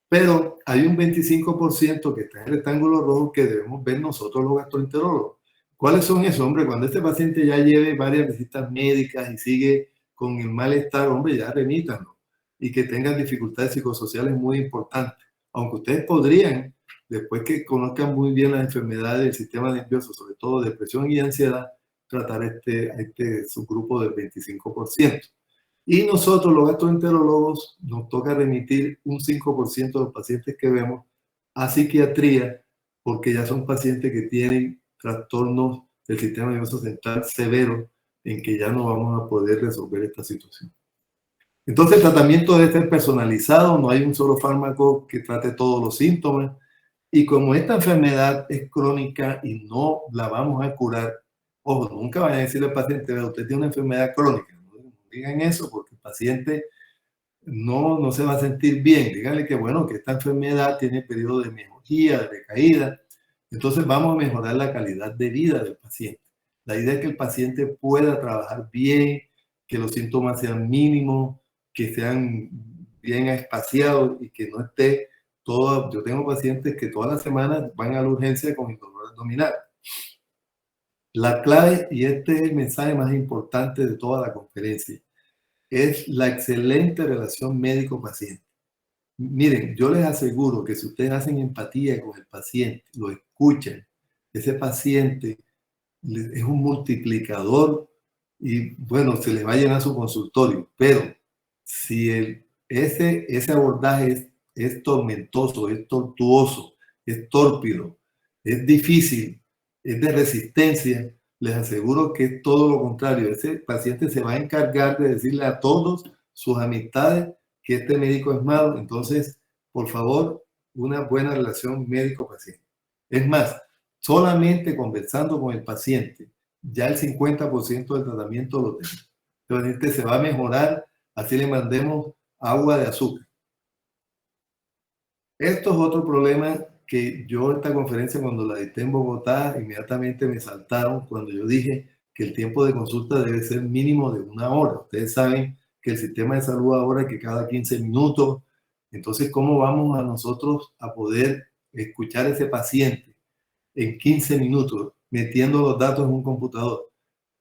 Pero hay un 25% que está en el rectángulo rojo que debemos ver nosotros los gastroenterólogos. ¿Cuáles son esos? Hombre, cuando este paciente ya lleve varias visitas médicas y sigue con el malestar, hombre, ya remítanlo. Y que tengan dificultades psicosociales muy importantes. Aunque ustedes podrían, después que conozcan muy bien las enfermedades del sistema nervioso, sobre todo depresión y ansiedad, tratar a este subgrupo del 25%. Y nosotros, los gastroenterólogos, nos toca remitir un 5% de los pacientes que vemos a psiquiatría, porque ya son pacientes que tienen trastornos del sistema nervioso central severos, en que ya no vamos a poder resolver esta situación. Entonces, el tratamiento debe ser personalizado, no hay un solo fármaco que trate todos los síntomas. Y como esta enfermedad es crónica y no la vamos a curar, ojo, nunca vayan a decirle al paciente, usted tiene una enfermedad crónica. No digan eso porque el paciente no se va a sentir bien. Díganle que, bueno, que esta enfermedad tiene periodo de mejoría, de recaída. Entonces vamos a mejorar la calidad de vida del paciente. La idea es que el paciente pueda trabajar bien, que los síntomas sean mínimos, que sean bien espaciados y que no esté todo. Yo tengo pacientes que todas las semanas van a la urgencia con el dolor abdominal. La clave, y este es el mensaje más importante de toda la conferencia, es la excelente relación médico-paciente. Miren, yo les aseguro que si ustedes hacen empatía con el paciente, lo escuchan, ese paciente es un multiplicador y bueno, se le va a llenar su consultorio. Pero si ese abordaje es tormentoso, es tortuoso, es tórpido, es difícil, es de resistencia, les aseguro que es todo lo contrario. Ese paciente se va a encargar de decirle a todos sus amistades que este médico es malo. Entonces, por favor, una buena relación médico-paciente. Es más, solamente conversando con el paciente, ya el 50% del tratamiento lo tiene. El paciente se va a mejorar, así le mandemos agua de azúcar. Esto es otro problema que yo, esta conferencia, cuando la dicté en Bogotá, inmediatamente me saltaron cuando yo dije que el tiempo de consulta debe ser mínimo de 1 hora. Ustedes saben que el sistema de salud ahora es que cada 15 minutos. Entonces, ¿cómo vamos a nosotros a poder escuchar a ese paciente en 15 minutos metiendo los datos en un computador?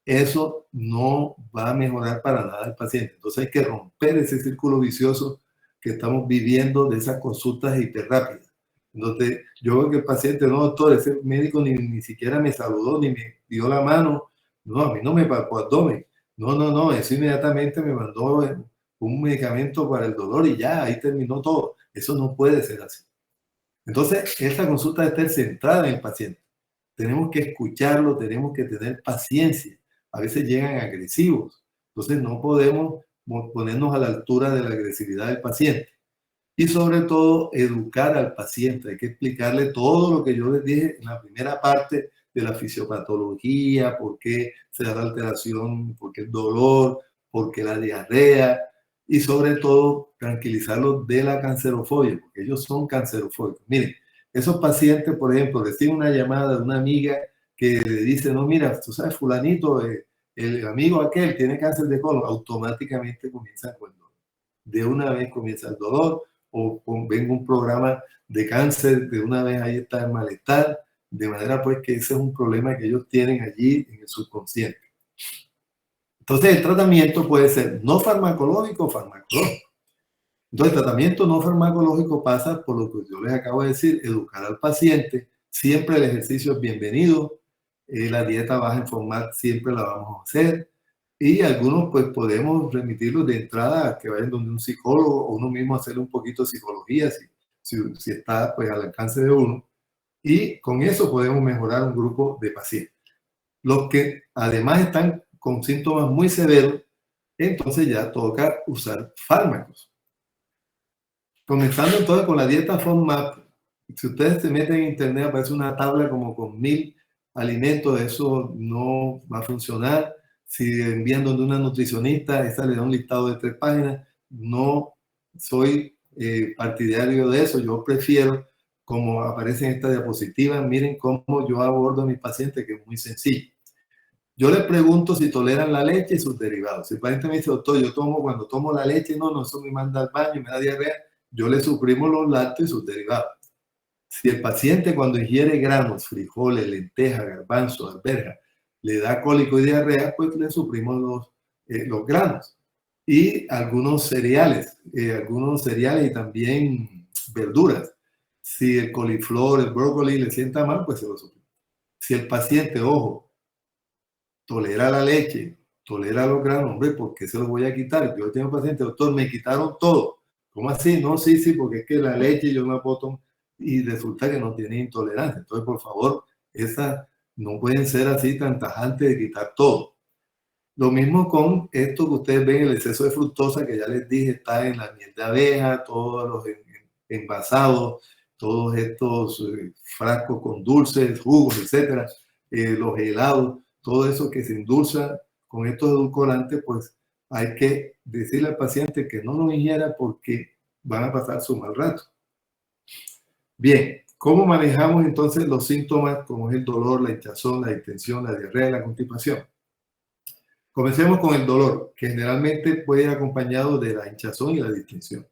Eso no va a mejorar para nada al paciente. Entonces hay que romper ese círculo vicioso que estamos viviendo de esas consultas hiperrápidas. Entonces yo veo que el paciente, no doctor, ese médico ni siquiera me saludó, ni me dio la mano, no, a mí no me palpó abdomen, no, eso inmediatamente me mandó un medicamento para el dolor y ya, ahí terminó todo. Eso no puede ser así. Entonces esta consulta debe estar centrada en el paciente. Tenemos que escucharlo, tenemos que tener paciencia. A veces llegan agresivos, entonces no podemos ponernos a la altura de la agresividad del paciente. Y sobre todo, educar al paciente. Hay que explicarle todo lo que yo les dije en la primera parte de la fisiopatología, por qué se da la alteración, por qué el dolor, por qué la diarrea, y sobre todo, tranquilizarlos de la cancerofobia, porque ellos son cancerofóbicos. Miren, esos pacientes, por ejemplo, reciben una llamada de una amiga que le dice, no, mira, tú sabes, fulanito, el amigo aquel tiene cáncer de colon, automáticamente comienza con el dolor. De una vez comienza el dolor, o venga un programa de cáncer, de una vez ahí está el malestar, de manera pues que ese es un problema que ellos tienen allí en el subconsciente. Entonces, el tratamiento puede ser no farmacológico o farmacológico. Entonces, el tratamiento no farmacológico pasa por lo que yo les acabo de decir, educar al paciente, siempre el ejercicio es bienvenido, la dieta baja en FODMAP siempre la vamos a hacer, y algunos pues podemos remitirlos de entrada a que vayan donde un psicólogo o uno mismo hacerle un poquito de psicología si está pues al alcance de uno, y con eso podemos mejorar un grupo de pacientes. Los que además están con síntomas muy severos, entonces ya toca usar fármacos. Comenzando entonces con la dieta FODMAP, si ustedes se meten en internet aparece una tabla como con 1000 alimentos, eso no va a funcionar. Si envían donde una nutricionista, esa le da un listado de 3 páginas, no soy partidario de eso, yo prefiero, como aparece en esta diapositiva, miren cómo yo abordo a mis pacientes, que es muy sencillo. Yo les pregunto si toleran la leche y sus derivados. Si el paciente me dice, doctor, cuando tomo la leche, no, eso me manda al baño, me da diarrea, yo le suprimo los lácteos y sus derivados. Si el paciente cuando ingiere granos, frijoles, lentejas, garbanzos, alberjas, le da cólico y diarrea, pues le suprimo los granos. Y algunos cereales y también verduras. Si el coliflor, el brócoli le sienta mal, pues se lo suprimo. Si el paciente, ojo, tolera la leche, tolera los granos, hombre, ¿por qué se los voy a quitar? Yo tengo pacientes, doctor, me quitaron todo. ¿Cómo así? No, sí, porque es que la leche yo no la puedo tomar y resulta que no tiene intolerancia. Entonces, por favor, esas no pueden ser así tan tajantes de quitar todo. Lo mismo con esto que ustedes ven, el exceso de fructosa, que ya les dije, está en la miel de abeja, todos los envasados, todos estos frascos con dulces, jugos, etcétera, los helados, todo eso que se endulza con estos edulcorantes, pues hay que decirle al paciente que no lo ingiera porque van a pasar su mal rato. Bien, ¿cómo manejamos entonces los síntomas como es el dolor, la hinchazón, la distensión, la diarrea, la constipación? Comencemos con el dolor, que generalmente puede ir acompañado de la hinchazón y la distensión.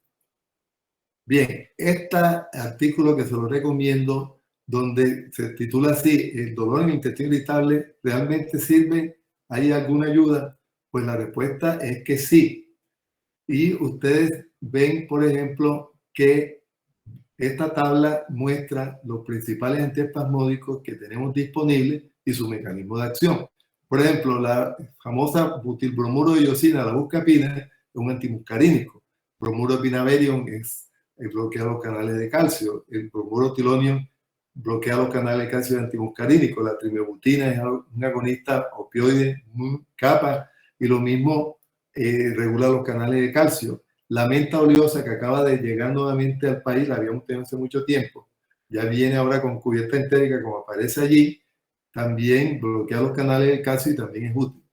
Bien, este artículo que se lo recomiendo, donde se titula así, ¿el dolor en el intestino irritable realmente sirve? ¿Hay alguna ayuda? Pues la respuesta es que sí. Y ustedes ven, por ejemplo, que esta tabla muestra los principales antiespasmódicos que tenemos disponibles y su mecanismo de acción. Por ejemplo, la famosa butilbromuro de iosina, la buscapina, es un antimuscarínico. Bromuro de pinaberium bloquea los canales de calcio. El bromuro tilonium bloquea los canales de calcio antimuscarínico. La trimebutina es un agonista opioide muy capa y lo mismo regula los canales de calcio. La menta oleosa, que acaba de llegar nuevamente al país, la habíamos tenido hace mucho tiempo, ya viene ahora con cubierta entérica como aparece allí, también bloquea los canales de calcio y también es útil.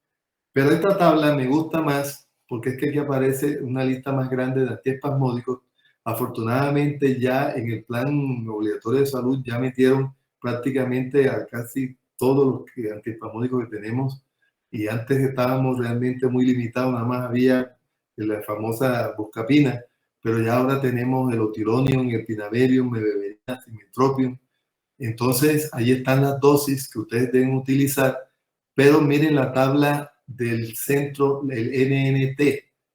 Pero esta tabla me gusta más porque es que aquí aparece una lista más grande de antiespasmódicos. Afortunadamente ya en el plan obligatorio de salud ya metieron prácticamente a casi todos los antiespasmódicos que tenemos y antes estábamos realmente muy limitados, nada más había la famosa buscapina, pero ya ahora tenemos el otilonium, el pinaberium, mebeberina, simetropium. Entonces ahí están las dosis que ustedes deben utilizar, pero miren la tabla del centro, el NNT,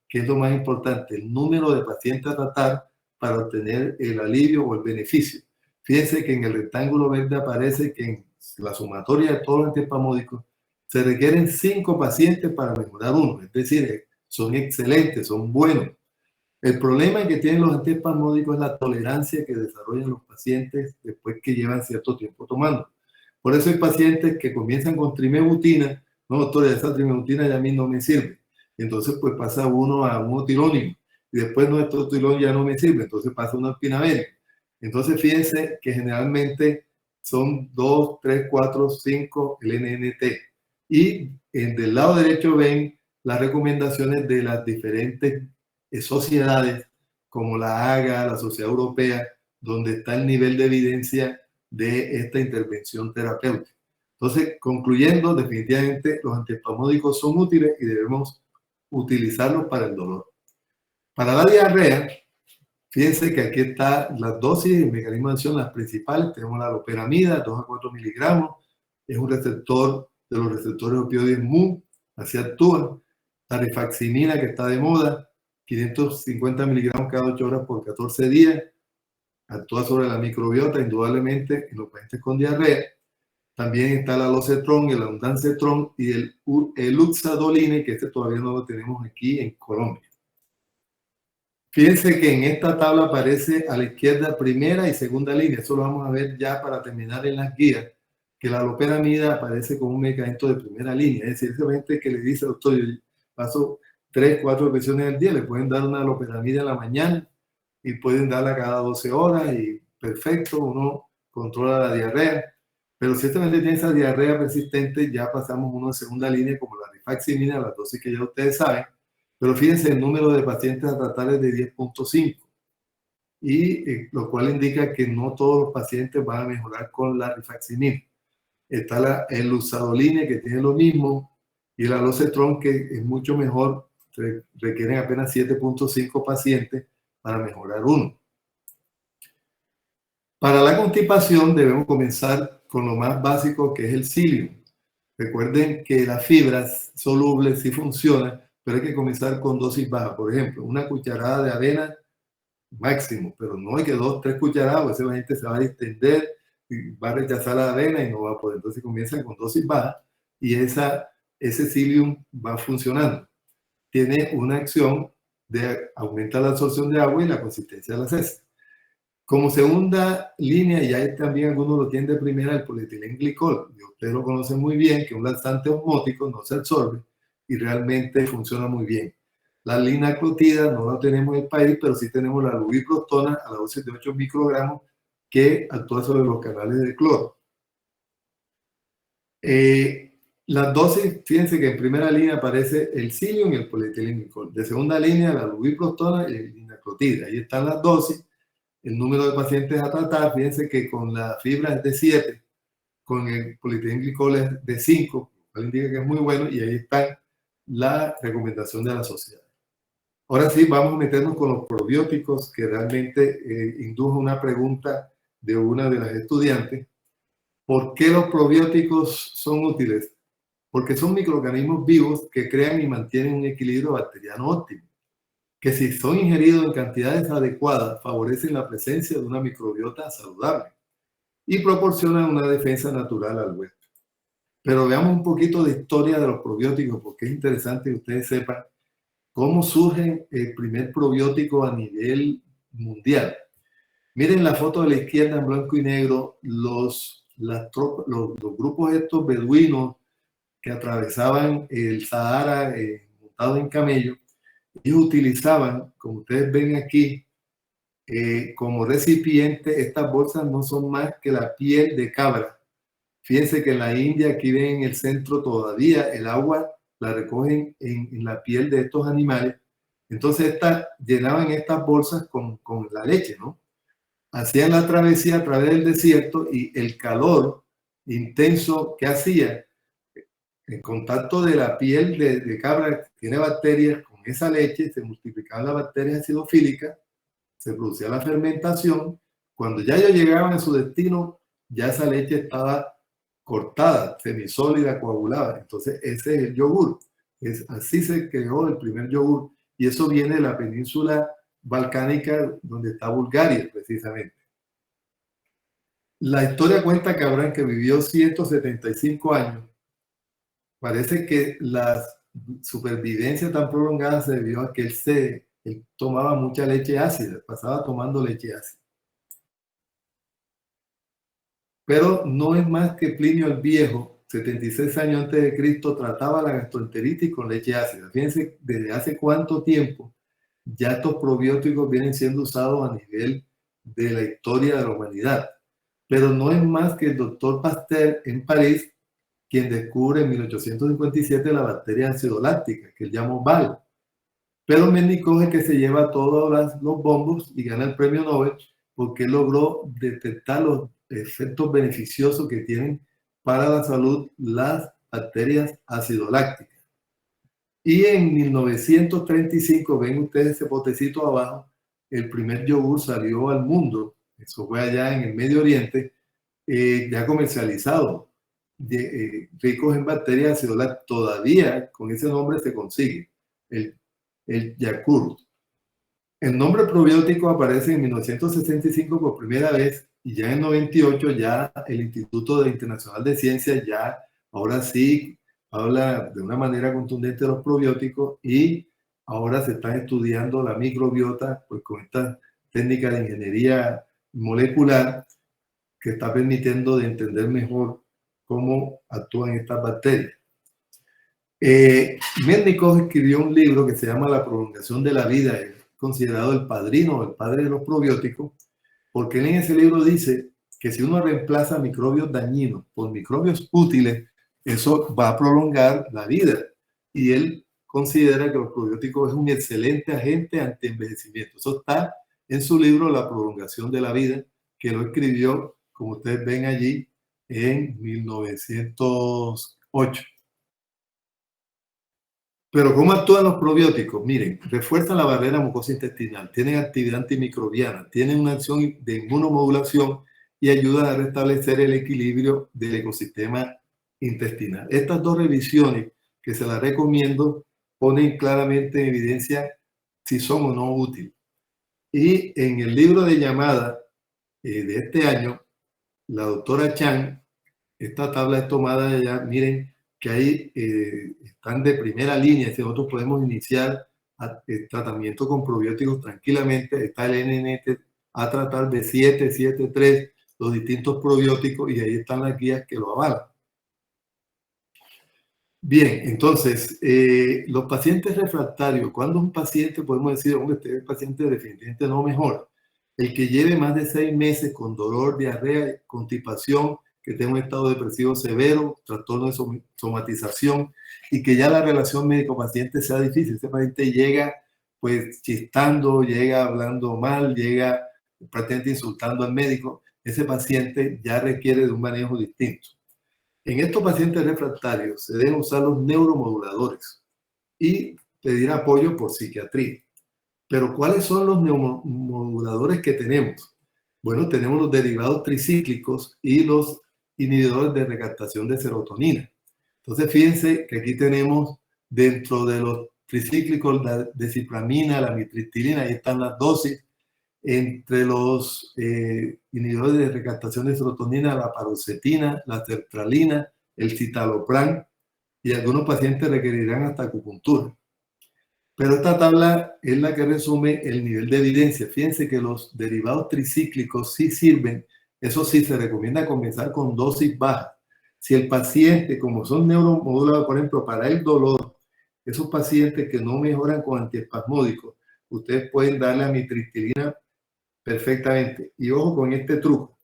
que es lo más importante, el número de pacientes a tratar para obtener el alivio o el beneficio. Fíjense que en el rectángulo verde aparece que en la sumatoria de todos los antiespasmódicos se requieren 5 pacientes para mejorar uno, es decir, son excelentes, son buenos. El problema que tienen los antiespasmódicos es la tolerancia que desarrollan los pacientes después que llevan cierto tiempo tomando. Por eso hay pacientes que comienzan con trimebutina, no, doctor, esa trimebutina ya a mí no me sirve. Entonces, pues pasa uno a un otilonium y después nuestro otilonium ya no me sirve, entonces pasa uno al pinaberium. Entonces, fíjense que generalmente son 2, 3, 4, 5 el NNT. Y del lado derecho ven las recomendaciones de las diferentes sociedades como la AGA, la Sociedad Europea, donde está el nivel de evidencia de esta intervención terapéutica. Entonces, concluyendo, definitivamente los antiespasmódicos son útiles y debemos utilizarlos para el dolor. Para la diarrea, fíjense que aquí están las dosis y el mecanismo de acción, las principales. Tenemos la loperamida, 2 a 4 miligramos. Es un receptor de los receptores opioides MU, así actúan. La rifaximina, que está de moda, 550 miligramos cada 8 horas por 14 días. Actúa sobre la microbiota, indudablemente, en los pacientes con diarrea. También está la Locetrón, el Ondansetron y el Luxadoline, que este todavía no lo tenemos aquí en Colombia. Fíjense que en esta tabla aparece a la izquierda primera y segunda línea. Eso lo vamos a ver ya para terminar en las guías, que la loperamida aparece como un medicamento de primera línea. Es decir, ese paciente que le dice, doctor, yo paso 3, 4 veces al día, le pueden dar una loperamida en la mañana y pueden darla cada 12 horas y perfecto, uno controla la diarrea. Pero si este paciente tiene esa diarrea persistente, ya pasamos uno de segunda línea como la rifaximina, las dosis que ya ustedes saben. Pero fíjense, el número de pacientes a tratar es de 10.5, y lo cual indica que no todos los pacientes van a mejorar con la rifaximina. Está el Luxadoline, que tiene lo mismo, y la Locetrón, que es mucho mejor, requieren apenas 7.5 pacientes para mejorar uno. Para la constipación debemos comenzar con lo más básico, que es el psyllium. Recuerden que las fibras solubles sí funcionan, pero hay que comenzar con dosis bajas. Por ejemplo, una cucharada de avena máximo, pero no hay que 2, 3 cucharadas, ese paciente se va a distender y va a rechazar la avena y no va a poder. Entonces comienzan con dosis bajas y ese psyllium va funcionando. Tiene una acción de aumentar la absorción de agua y la consistencia de las heces. Como segunda línea, y ahí también algunos lo tienen de primera, el polietilenglicol. Y ustedes lo conocen muy bien, que es un laxante osmótico, no se absorbe y realmente funciona muy bien. La linaclotida no la tenemos en el país, pero sí tenemos la lubiprostona a la dosis de 8 microgramos que actúa sobre los canales de cloro. Las dosis, fíjense que en primera línea aparece el psyllium y el polietilenglicol. De segunda línea, la lubiprostona y la linaclotida. Ahí están las dosis. El número de pacientes a tratar, fíjense que con la fibra es de 7, con el polietilenglicol es de 5, lo cual indica que es muy bueno, y ahí está la recomendación de la sociedad. Ahora sí, vamos a meternos con los probióticos, que realmente indujo una pregunta de una de las estudiantes. ¿Por qué los probióticos son útiles? Porque son microorganismos vivos que crean y mantienen un equilibrio bacteriano óptimo, que si son ingeridos en cantidades adecuadas, favorecen la presencia de una microbiota saludable y proporcionan una defensa natural al huésped. Pero veamos un poquito de historia de los probióticos, porque es interesante que ustedes sepan cómo surge el primer probiótico a nivel mundial. Miren la foto de la izquierda en blanco y negro, los grupos estos beduinos que atravesaban el Sahara montados en camello. Ellos utilizaban, como ustedes ven aquí, como recipiente, estas bolsas no son más que la piel de cabra. Fíjense que en la India, aquí ven en el centro todavía, el agua la recogen en la piel de estos animales. Entonces llenaban estas bolsas con la leche, ¿no? Hacían la travesía a través del desierto y el calor intenso que hacía, en contacto de la piel de cabra que tiene bacterias, con esa leche se multiplicaban las bacterias acidofílicas, se producía la fermentación. Cuando ya ellos llegaban a su destino, ya esa leche estaba cortada, semisólida, coagulada. Entonces ese es el yogur. Así se creó el primer yogur, y eso viene de la península balcánica, donde está Bulgaria precisamente. La historia cuenta que Abraham, que vivió 175 años, parece que la supervivencia tan prolongada se debió a que él tomaba mucha leche ácida, pasaba tomando leche ácida. Pero no es más que Plinio el Viejo, 76 años antes de Cristo, trataba la gastroenteritis con leche ácida. Fíjense desde hace cuánto tiempo ya estos probióticos vienen siendo usados a nivel de la historia de la humanidad. Pero no es más que el doctor Pasteur en París quien descubre en 1857 la bacteria acidoláctica, que él llamó BAL. Pero Mendicoge, que se lleva todos los bombos y gana el premio Nobel porque logró detectar los efectos beneficiosos que tienen para la salud las bacterias acidolácticas. Y en 1935, ven ustedes ese potecito abajo, el primer yogur salió al mundo. Eso fue allá en el Medio Oriente, ya comercializado, ricos en bacterias acidolácticas. Todavía con ese nombre se consigue. el Yakult. El nombre probiótico aparece en 1965 por primera vez y ya en 98 ya el Instituto Internacional de Ciencias ya ahora sí habla de una manera contundente de los probióticos y ahora se está estudiando la microbiota pues con esta técnica de ingeniería molecular que está permitiendo de entender mejor cómo actúan estas bacterias. Mednikov escribió un libro que se llama La prolongación de la vida, es considerado el padrino, el padre de los probióticos, porque él en ese libro dice que si uno reemplaza microbios dañinos por microbios útiles, eso va a prolongar la vida. Y él considera que los probióticos es un excelente agente anti-envejecimiento. Eso está en su libro La prolongación de la vida, que lo escribió, como ustedes ven allí, en 1908. Pero ¿cómo actúan los probióticos? Miren, refuerzan la barrera mucosa intestinal, tienen actividad antimicrobiana, tienen una acción de inmunomodulación y ayudan a restablecer el equilibrio del ecosistema intestinal. Estas dos revisiones que se las recomiendo ponen claramente en evidencia si son o no útiles. Y en el libro de llamada de este año, la doctora Chan, esta tabla es tomada de allá, miren que ahí están de primera línea, si nosotros podemos iniciar el tratamiento con probióticos tranquilamente, está el NNT a tratar de 773, los distintos probióticos, y ahí están las guías que lo avalan. Bien, entonces, los pacientes refractarios, cuando un paciente, podemos decir, hombre, este paciente definitivamente no mejora, el que lleve más de 6 meses con dolor, diarrea, constipación, que tenga un estado depresivo severo, trastorno de somatización y que ya la relación médico-paciente sea difícil. Ese paciente llega pues chistando, llega hablando mal, llega prácticamente insultando al médico. Ese paciente ya requiere de un manejo distinto. En estos pacientes refractarios se deben usar los neuromoduladores y pedir apoyo por psiquiatría. Pero ¿cuáles son los neuromoduladores que tenemos? Bueno, tenemos los derivados tricíclicos y los inhibidores de recaptación de serotonina. Entonces, fíjense que aquí tenemos dentro de los tricíclicos la desipramina, la amitriptilina, ahí están las dosis. Entre los inhibidores de recaptación de serotonina, la paroxetina, la sertralina, el citalopram, y algunos pacientes requerirán hasta acupuntura. Pero esta tabla es la que resume el nivel de evidencia. Fíjense que los derivados tricíclicos sí sirven. Eso sí, se recomienda comenzar con dosis bajas. Si el paciente, como son neuromoduladores, por ejemplo, para el dolor, esos pacientes que no mejoran con antiespasmódicos, ustedes pueden darle amitriptilina perfectamente. Y ojo con este truco.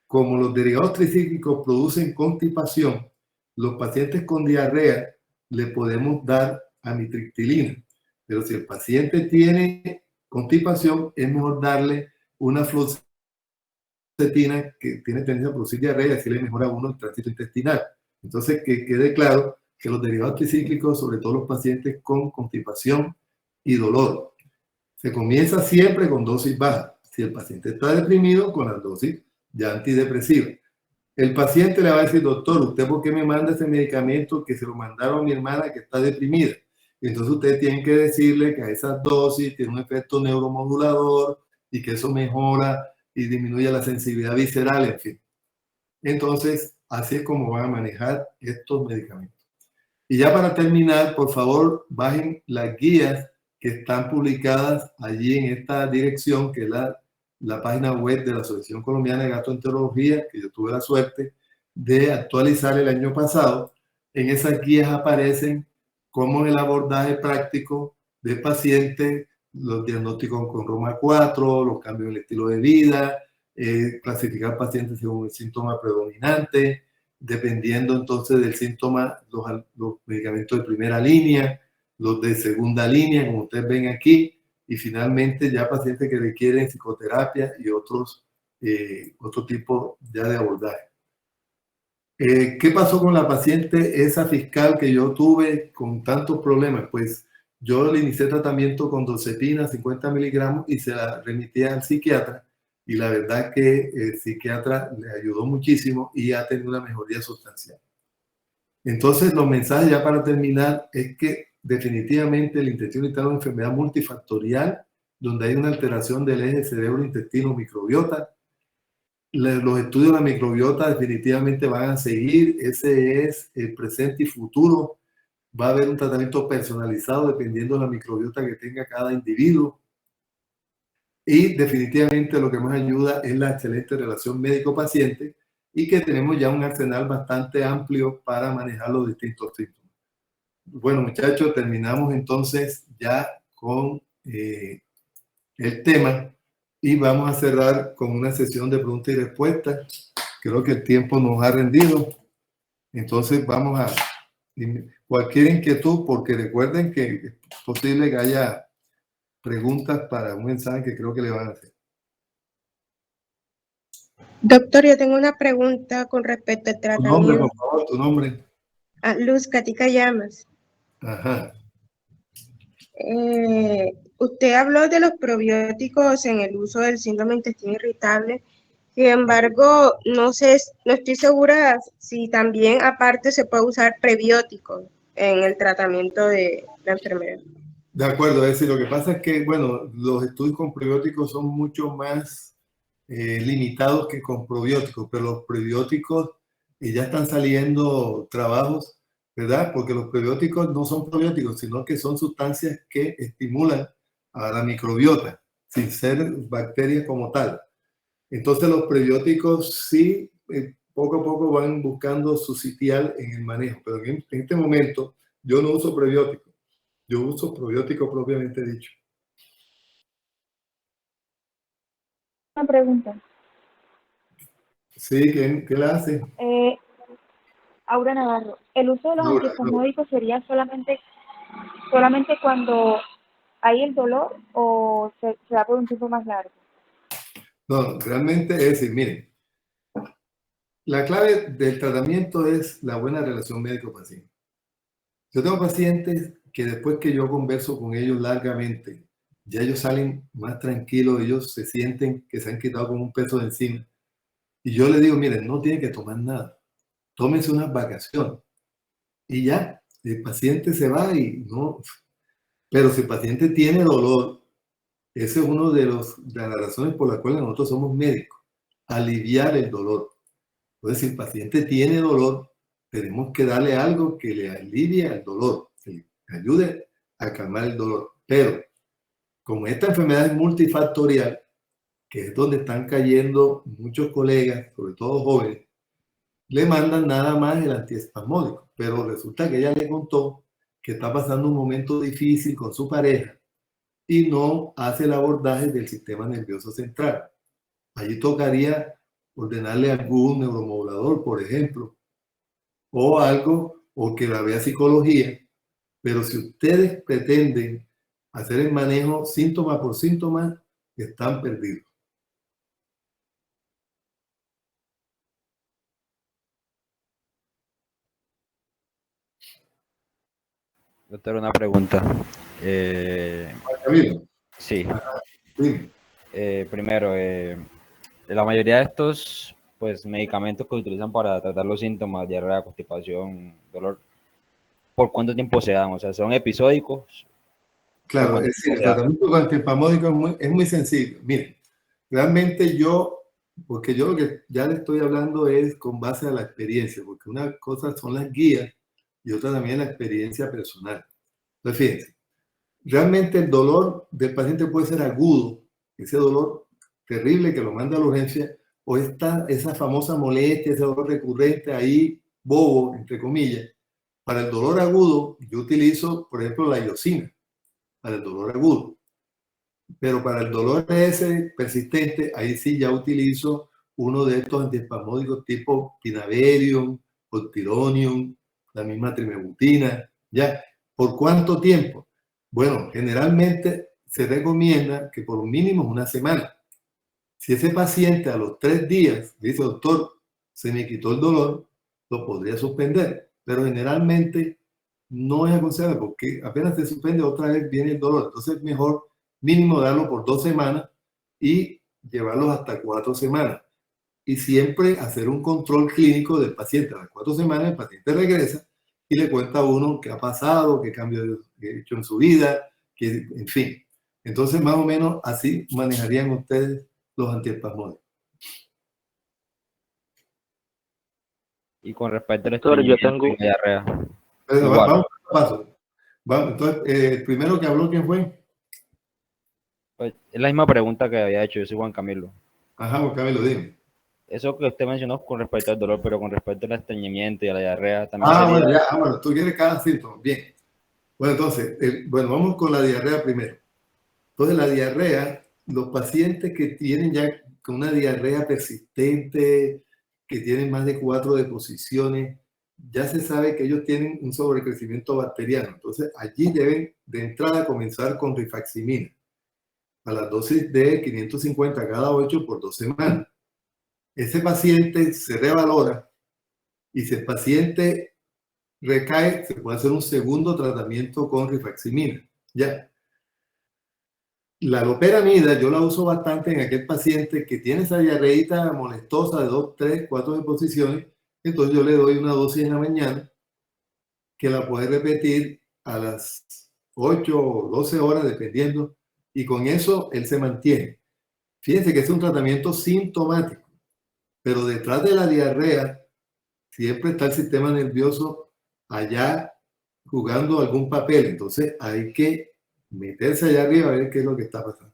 Como los derivados tricíclicos producen constipación, los pacientes con diarrea le podemos dar amitriptilina. Pero si el paciente tiene constipación, es mejor darle una fluoxetina que tiene tendencia a producir diarrea, así le mejora a uno el tránsito intestinal. Entonces, que quede claro que los derivados tricíclicos, sobre todo los pacientes con constipación y dolor, se comienza siempre con dosis baja. Si el paciente está deprimido, con las dosis ya antidepresivas. El paciente le va a decir, doctor, ¿usted por qué me manda ese medicamento que se lo mandaron a mi hermana que está deprimida? Y entonces ustedes tienen que decirle que a esas dosis tiene un efecto neuromodulador y que eso mejora y disminuye la sensibilidad visceral, en fin. Entonces, así es como van a manejar estos medicamentos. Y ya para terminar, por favor, bajen las guías que están publicadas allí en esta dirección, que es la página web de la Asociación Colombiana de Gastroenterología, que yo tuve la suerte de actualizar el año pasado. En esas guías aparecen cómo es el abordaje práctico de pacientes, los diagnósticos con Roma 4, los cambios en el estilo de vida, clasificar pacientes según el síntoma predominante, dependiendo entonces del síntoma, los medicamentos de primera línea, los de segunda línea, como ustedes ven aquí, y finalmente ya pacientes que requieren psicoterapia y otro tipo ya de abordaje. ¿Qué pasó con la paciente, esa fiscal que yo tuve con tantos problemas? Pues yo le inicié tratamiento con doxepina, 50 miligramos, y se la remití al psiquiatra. Y la verdad que el psiquiatra le ayudó muchísimo y ha tenido una mejoría sustancial. Entonces, los mensajes ya para terminar es que definitivamente el intestino irritable es una enfermedad multifactorial, donde hay una alteración del eje cerebro-intestino-microbiota. Los estudios de la microbiota definitivamente van a seguir. Ese es el presente y futuro. Va a haber un tratamiento personalizado dependiendo de la microbiota que tenga cada individuo. Y definitivamente lo que más ayuda es la excelente relación médico-paciente y que tenemos ya un arsenal bastante amplio para manejar los distintos síntomas. Bueno, muchachos, terminamos entonces ya con el tema y vamos a cerrar con una sesión de preguntas y respuestas. Creo que el tiempo nos ha rendido. Entonces vamos a cualquier inquietud, porque recuerden que es posible que haya preguntas para un mensaje que creo que le van a hacer. Doctor, yo tengo una pregunta con respecto al Tu tratamiento. nombre, por favor, tu nombre. Luz Katica Llamas. Ajá. Usted habló de los probióticos en el uso del síndrome de intestino irritable. Sin embargo, no estoy segura si también aparte se puede usar prebióticos en el tratamiento de la enfermedad. De acuerdo, es decir, lo que pasa es que, bueno, los estudios con prebióticos son mucho más limitados que con probióticos, pero los prebióticos ya están saliendo trabajos, ¿verdad? Porque los prebióticos no son probióticos, sino que son sustancias que estimulan a la microbiota, sin ser bacterias como tal. Entonces los prebióticos sí, poco a poco van buscando su sitial en el manejo, pero en este momento yo no uso prebióticos. Yo uso probiótico propiamente dicho. Una pregunta. Sí, ¿qué la hace? Aura Navarro, ¿el uso de los Aura, antiespasmódicos sería solamente cuando hay el dolor o se da por un tiempo más largo? No, realmente es decir, miren, la clave del tratamiento es la buena relación médico-paciente. Yo tengo pacientes que después que yo converso con ellos largamente, ya ellos salen más tranquilos, ellos se sienten que se han quitado como un peso de encima. Y yo les digo, miren, no tienen que tomar nada, tómense unas vacaciones. Y ya, el paciente se va y no. Pero si el paciente tiene dolor, ese es uno de las razones por las cuales nosotros somos médicos, aliviar el dolor. Entonces, si el paciente tiene dolor, tenemos que darle algo que le alivie el dolor, que le ayude a calmar el dolor. Pero, como esta enfermedad es multifactorial, que es donde están cayendo muchos colegas, sobre todo jóvenes, le mandan nada más el antiespasmódico. Pero resulta que ella le contó que está pasando un momento difícil con su pareja y no hace el abordaje del sistema nervioso central. Allí tocaría ordenarle algún neuromodulador, por ejemplo, o algo, o que la vea psicología. Pero si ustedes pretenden hacer el manejo síntoma por síntoma, están perdidos. Doctor, una pregunta. Camilo, Sí. dime. Primero, la mayoría de estos pues, medicamentos que utilizan para tratar los síntomas, diarrea, constipación, dolor, ¿por cuánto tiempo se dan? O sea, ¿son episódicos? Claro, es decir, el tratamiento con antiespasmódico es muy sencillo. Miren, realmente porque yo lo que ya le estoy hablando es con base a la experiencia, porque una cosa son las guías y otra también la experiencia personal. Entonces, fíjense, realmente el dolor del paciente puede ser agudo, ese dolor terrible que lo manda a la urgencia, o esa famosa molestia, ese dolor recurrente ahí, bobo, entre comillas. Para el dolor agudo, yo utilizo, por ejemplo, la iosina, para el dolor agudo. Pero para el dolor ese persistente, ahí sí ya utilizo uno de estos antiespasmódicos tipo Tinaverium, Poltironium, la misma trimebutina, ¿ya? ¿Por cuánto tiempo? Bueno, generalmente se recomienda que por mínimo una semana. Si ese paciente a los 3 días dice, doctor, se me quitó el dolor, lo podría suspender. Pero generalmente no es aconsejable porque apenas se suspende otra vez viene el dolor. Entonces es mejor mínimo darlo por 2 semanas y llevarlos hasta 4 semanas. Y siempre hacer un control clínico del paciente. A las 4 semanas el paciente regresa y le cuenta a uno qué ha pasado, qué cambio ha hecho en su vida, que, en fin. Entonces, más o menos así manejarían ustedes los antiespasmódicos. Y con respecto al Doctor, yo estreñimiento tengo... y la diarrea. Pero Igual. vamos a paso. Vamos, entonces, el primero que habló, ¿quién fue? Pues, es la misma pregunta que había hecho, yo soy Juan Camilo. Ajá, Juan Camilo, dime. Eso que usted mencionó con respecto al dolor, pero con respecto al estreñimiento y a la diarrea también Ah, sería... bueno, ya, bueno, tú quieres cada síntoma. Bien. Bueno, entonces, bueno, vamos con la diarrea primero. Entonces, la diarrea, los pacientes que tienen ya con una diarrea persistente, que tienen más de 4 deposiciones, ya se sabe que ellos tienen un sobrecrecimiento bacteriano. Entonces, allí deben de entrada comenzar con rifaximina a la dosis de 550 cada 8 por 2 semanas. Ese paciente se revalora y si el paciente recae, se puede hacer un segundo tratamiento con rifaximina. Ya. La loperamida yo la uso bastante en aquel paciente que tiene esa diarreíta molestosa de 2, 3, 4 deposiciones. Entonces yo le doy una dosis en la mañana que la puede repetir a las 8 o 12 horas dependiendo, y con eso él se mantiene. Fíjense que es un tratamiento sintomático, pero detrás de la diarrea siempre está el sistema nervioso allá jugando algún papel. Entonces hay que meterse allá arriba a ver qué es lo que está pasando.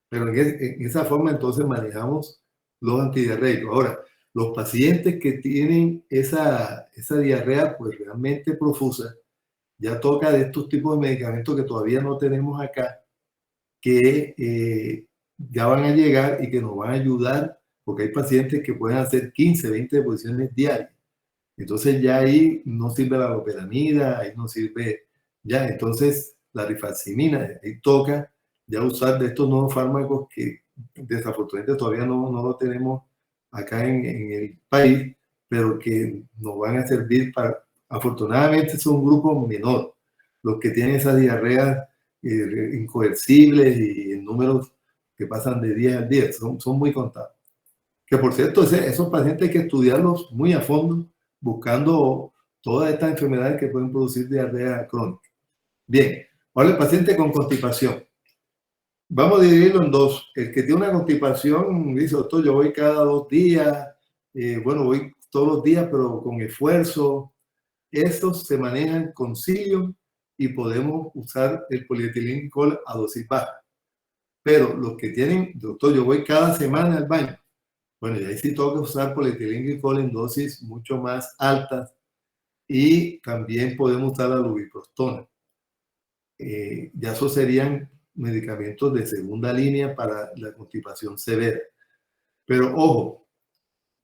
Pero en esa forma entonces manejamos los antidiarreicos. Ahora, los pacientes que tienen esa diarrea pues realmente profusa, ya toca de estos tipos de medicamentos que todavía no tenemos acá, que ya van a llegar y que nos van a ayudar, porque hay pacientes que pueden hacer 15, 20 deposiciones diarias. Entonces ya ahí no sirve la loperamida, ahí no sirve ya. Entonces la rifaximina, ahí toca ya usar de estos nuevos fármacos que desafortunadamente todavía no lo tenemos acá en el país, pero que nos van a servir para, afortunadamente son un grupo menor, los que tienen esas diarreas incoercibles y en números que pasan de 10 al 10, son muy contados. Que por cierto, esos pacientes hay que estudiarlos muy a fondo, buscando todas estas enfermedades que pueden producir diarrea crónica. Bien, ahora el paciente con constipación. Vamos a dividirlo en dos. El que tiene una constipación, dice, doctor, yo voy cada 2 días, bueno, voy todos los días, pero con esfuerzo. Estos se manejan con Psyllium y podemos usar el polietilenglicol a dosis baja. Pero los que tienen, doctor, yo voy cada semana al baño. Bueno, y ahí sí toca usar polietilenglicol en dosis mucho más altas y también podemos usar la lubiprostona. Ya esos serían medicamentos de segunda línea para la constipación severa. Pero ojo,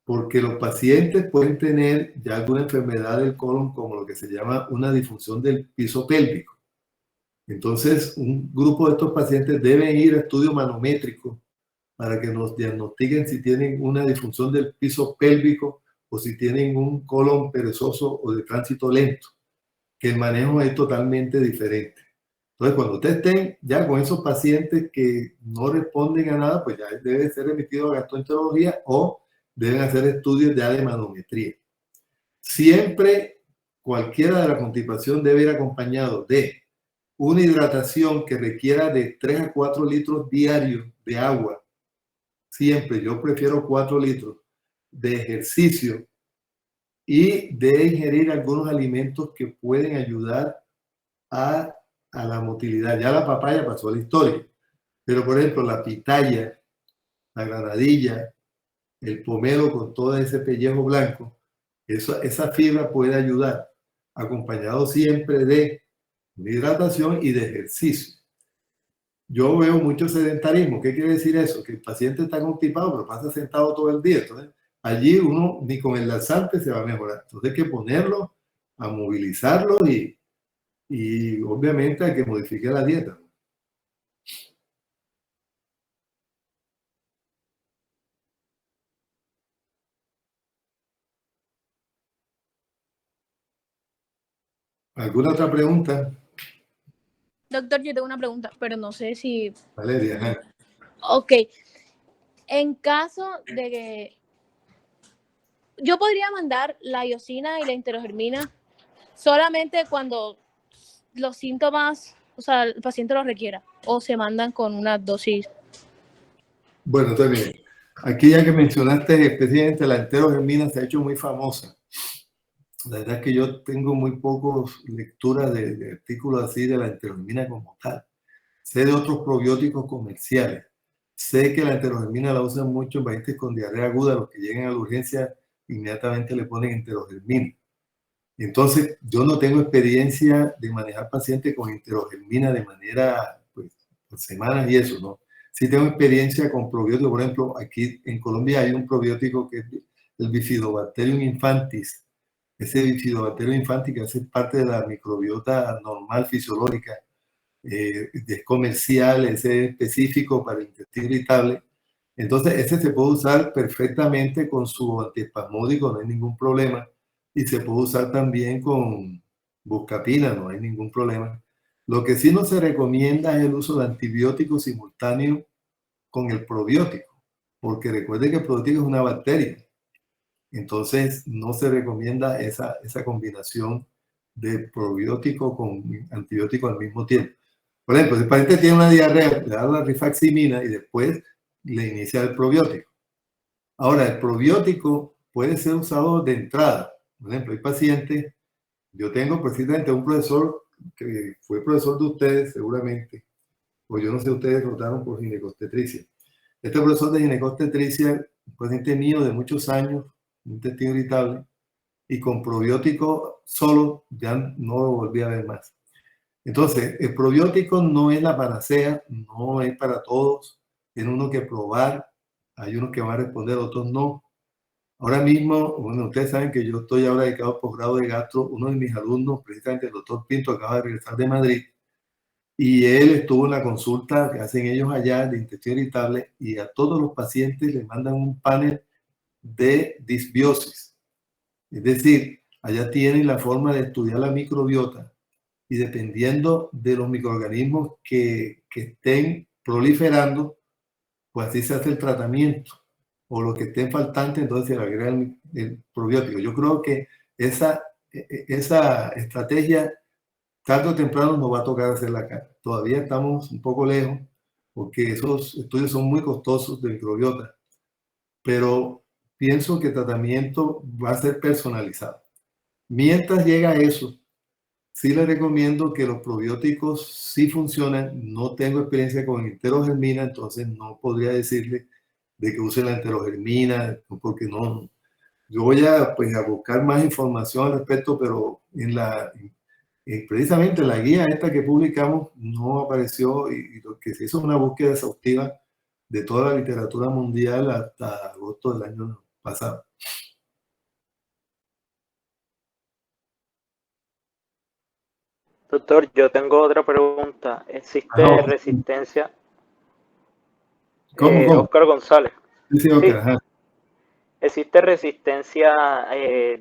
porque los pacientes pueden tener ya alguna enfermedad del colon como lo que se llama una disfunción del piso pélvico. Entonces, un grupo de estos pacientes deben ir a estudio manométrico para que nos diagnostiquen si tienen una disfunción del piso pélvico o si tienen un colon perezoso o de tránsito lento, que el manejo es totalmente diferente. Entonces, cuando ustedes estén ya con esos pacientes que no responden a nada, pues ya debe ser remitido a gastroenterología o deben hacer estudios ya de manometría. Siempre cualquiera de la constipación debe ir acompañado de una hidratación que requiera de 3 a 4 litros diarios de agua. Siempre, yo prefiero 4 litros de ejercicio y de ingerir algunos alimentos que pueden ayudar a la motilidad. Ya la papaya pasó a la historia, pero por ejemplo la pitaya, la granadilla, el pomelo con todo ese pellejo blanco, esa fibra puede ayudar, acompañado siempre de una hidratación y de ejercicio. Yo veo mucho sedentarismo. ¿Qué quiere decir eso? Que el paciente está constipado, pero pasa sentado todo el día. Entonces, allí uno ni con el laxante se va a mejorar. Entonces hay que ponerlo, a movilizarlo y obviamente hay que modificar la dieta. ¿Alguna otra pregunta? Doctor, yo tengo una pregunta, pero no sé si... Valeria, ajá. Ok. En caso de que... Yo podría mandar la iosina y la enterogermina solamente cuando los síntomas, o sea, el paciente los requiera, o se mandan con una dosis. Bueno, entonces miren, aquí ya que mencionaste especialmente la enterogermina, se ha hecho muy famosa. La verdad es que yo tengo muy pocas lecturas de artículos así de la enterogermina como tal. Sé de otros probióticos comerciales. Sé que la enterogermina la usan mucho en pacientes con diarrea aguda. Los que llegan a la urgencia inmediatamente le ponen enterogermina. Entonces, yo no tengo experiencia de manejar pacientes con enterogermina de manera, pues, por semanas y eso, ¿no? Sí tengo experiencia con probióticos. Por ejemplo, aquí en Colombia hay un probiótico que es el Bifidobacterium infantis. Ese Bifidobacterium infantis que hace parte de la microbiota normal fisiológica, es comercial, ese es específico para el intestino irritable. Entonces, ese se puede usar perfectamente con su antiespasmódico, no hay ningún problema. Y se puede usar también con buscapina, no hay ningún problema. Lo que sí no se recomienda es el uso de antibióticos simultáneos con el probiótico, porque recuerde que el probiótico es una bacteria. Entonces, no se recomienda esa combinación de probiótico con antibiótico al mismo tiempo. Por ejemplo, si el paciente tiene una diarrea, le da la rifaximina y después le inicia el probiótico. Ahora, el probiótico puede ser usado de entrada. Por ejemplo, hay pacientes, yo tengo precisamente un profesor que fue profesor de ustedes seguramente, o yo no sé, ustedes rotaron por ginecostetricia. Este profesor de ginecostetricia, un paciente mío de muchos años, un intestino irritable, y con probiótico solo ya no lo volví a ver más. Entonces, el probiótico no es la panacea, no es para todos, tiene uno que probar, hay unos que van a responder, otros no. Ahora mismo, bueno, ustedes saben que yo estoy ahora dedicado al posgrado de gastro. Uno de mis alumnos, precisamente el doctor Pinto, acaba de regresar de Madrid y él estuvo en la consulta que hacen ellos allá de intestino irritable y a todos los pacientes les mandan un panel de disbiosis. Es decir, allá tienen la forma de estudiar la microbiota y dependiendo de los microorganismos que estén proliferando, pues así se hace el tratamiento. O lo que estén faltante, entonces se le agrega el probiótico. Yo creo que esa estrategia, tarde o temprano, nos va a tocar hacerla acá. Todavía estamos un poco lejos, porque esos estudios son muy costosos de microbiota, pero pienso que el tratamiento va a ser personalizado. Mientras llega eso, sí les recomiendo que los probióticos sí funcionan. No tengo experiencia con enterogermina, entonces no podría decirle de que use la enterogermina, porque no. Yo voy a, pues, a buscar más información al respecto, pero precisamente en la guía esta que publicamos no apareció y lo que se hizo una búsqueda exhaustiva de toda la literatura mundial hasta agosto del año pasado. Doctor, yo tengo otra pregunta. ¿Existe resistencia? ¿Cómo? Óscar González. Sí, Óscar, ajá. ¿Existe resistencia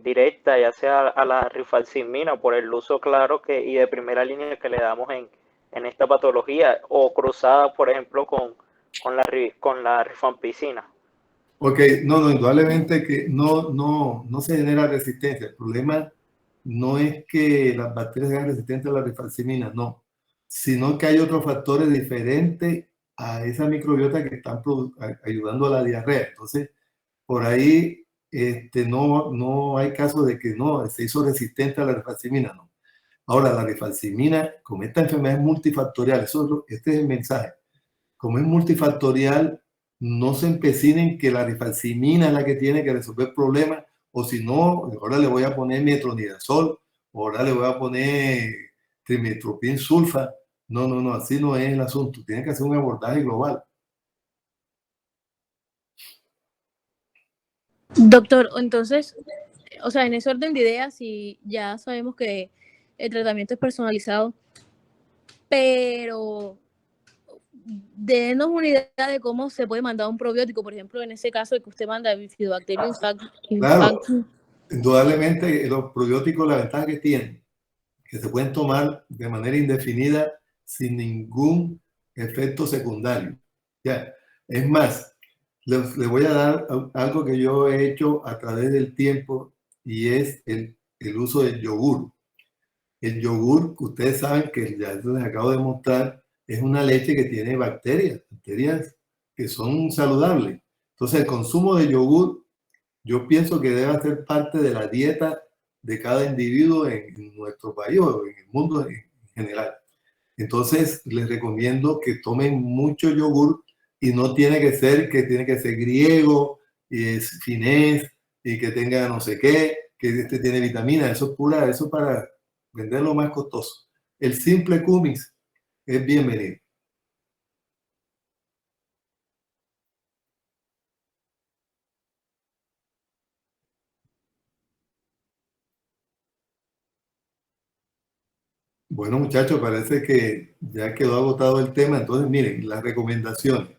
directa, ya sea a la rifalcimina por el uso claro y de primera línea que le damos en esta patología, o cruzada, por ejemplo, con la rifampicina? Ok, no, indudablemente que no se genera resistencia. El problema no es que las bacterias sean resistentes a la rifalcimina, no, sino que hay otros factores diferentes a esa microbiota que están ayudando a la diarrea. Entonces, por ahí no hay caso de que no se hizo resistente a la rifalcimina, no. Ahora, la rifalcimina, como esta enfermedad es multifactorial, este es el mensaje. Como es multifactorial, no se empecinen que la rifalcimina es la que tiene que resolver problemas, o si no, ahora le voy a poner metronidazol, o ahora le voy a poner trimetoprim sulfa. No, así no es el asunto. Tiene que hacer un abordaje global. Doctor, entonces, o sea, en ese orden de ideas, si ya sabemos que el tratamiento es personalizado, pero denos una idea de cómo se puede mandar un probiótico, por ejemplo, en ese caso que usted manda Bifidobacterium infantis. Claro, indudablemente los probióticos, la ventaja que tienen, que se pueden tomar de manera indefinida sin ningún efecto secundario. Ya, es más, les voy a dar algo que yo he hecho a través del tiempo y es el uso del yogur. El yogur, que ustedes saben que ya les acabo de mostrar, es una leche que tiene bacterias que son saludables. Entonces, el consumo de yogur, yo pienso que debe ser parte de la dieta de cada individuo en nuestro país o en el mundo en general. Entonces, les recomiendo que tomen mucho yogur y no tiene que ser griego y es finés y que tenga no sé qué, que tiene vitamina. Eso es pura, eso para venderlo más costoso. El simple kumis es bienvenido. Bueno, muchachos, parece que ya quedó agotado el tema. Entonces, miren, las recomendaciones.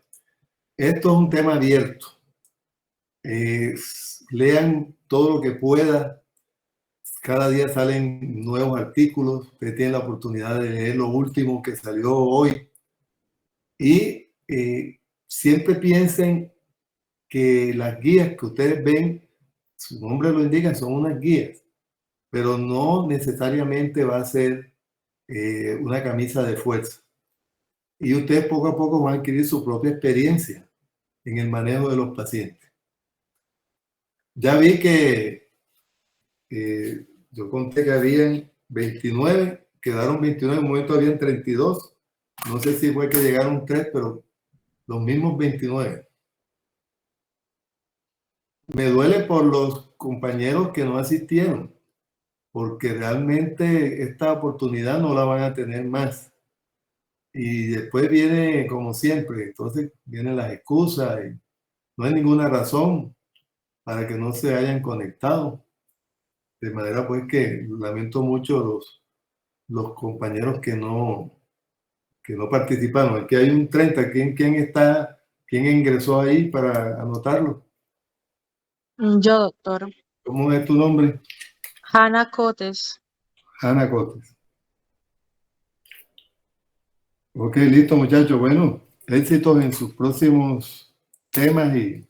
Esto es un tema abierto. Lean todo lo que puedan. Cada día salen nuevos artículos. Ustedes tienen la oportunidad de leer lo último que salió hoy. Y siempre piensen que las guías que ustedes ven, su nombre lo indica, son unas guías, pero no necesariamente va a ser una camisa de fuerza. Y ustedes poco a poco van a adquirir su propia experiencia en el manejo de los pacientes. Ya vi que yo conté que habían 29, quedaron 29, en un momento habían 32. No sé si fue que llegaron 3, pero los mismos 29. Me duele por los compañeros que no asistieron, porque realmente esta oportunidad no la van a tener más. Y después viene, como siempre, entonces vienen las excusas y no hay ninguna razón para que no se hayan conectado. De manera pues que lamento mucho los compañeros que no participaron. Aquí hay un 30. ¿Quién ingresó ahí para anotarlo? Yo, doctor. ¿Cómo es tu nombre? Hanna Cotes. Hanna Cotes. Ok, listo, muchachos. Bueno, éxitos en sus próximos temas y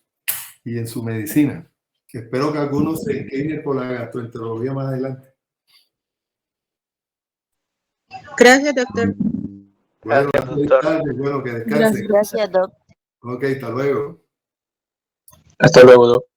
en su medicina. Espero que algunos se inclinen por la gastroenterología más adelante. Gracias, doctor. Bueno, Gracias, doctor. bueno, que descansen. Gracias, doctor. Ok, hasta luego. Hasta luego, doctor.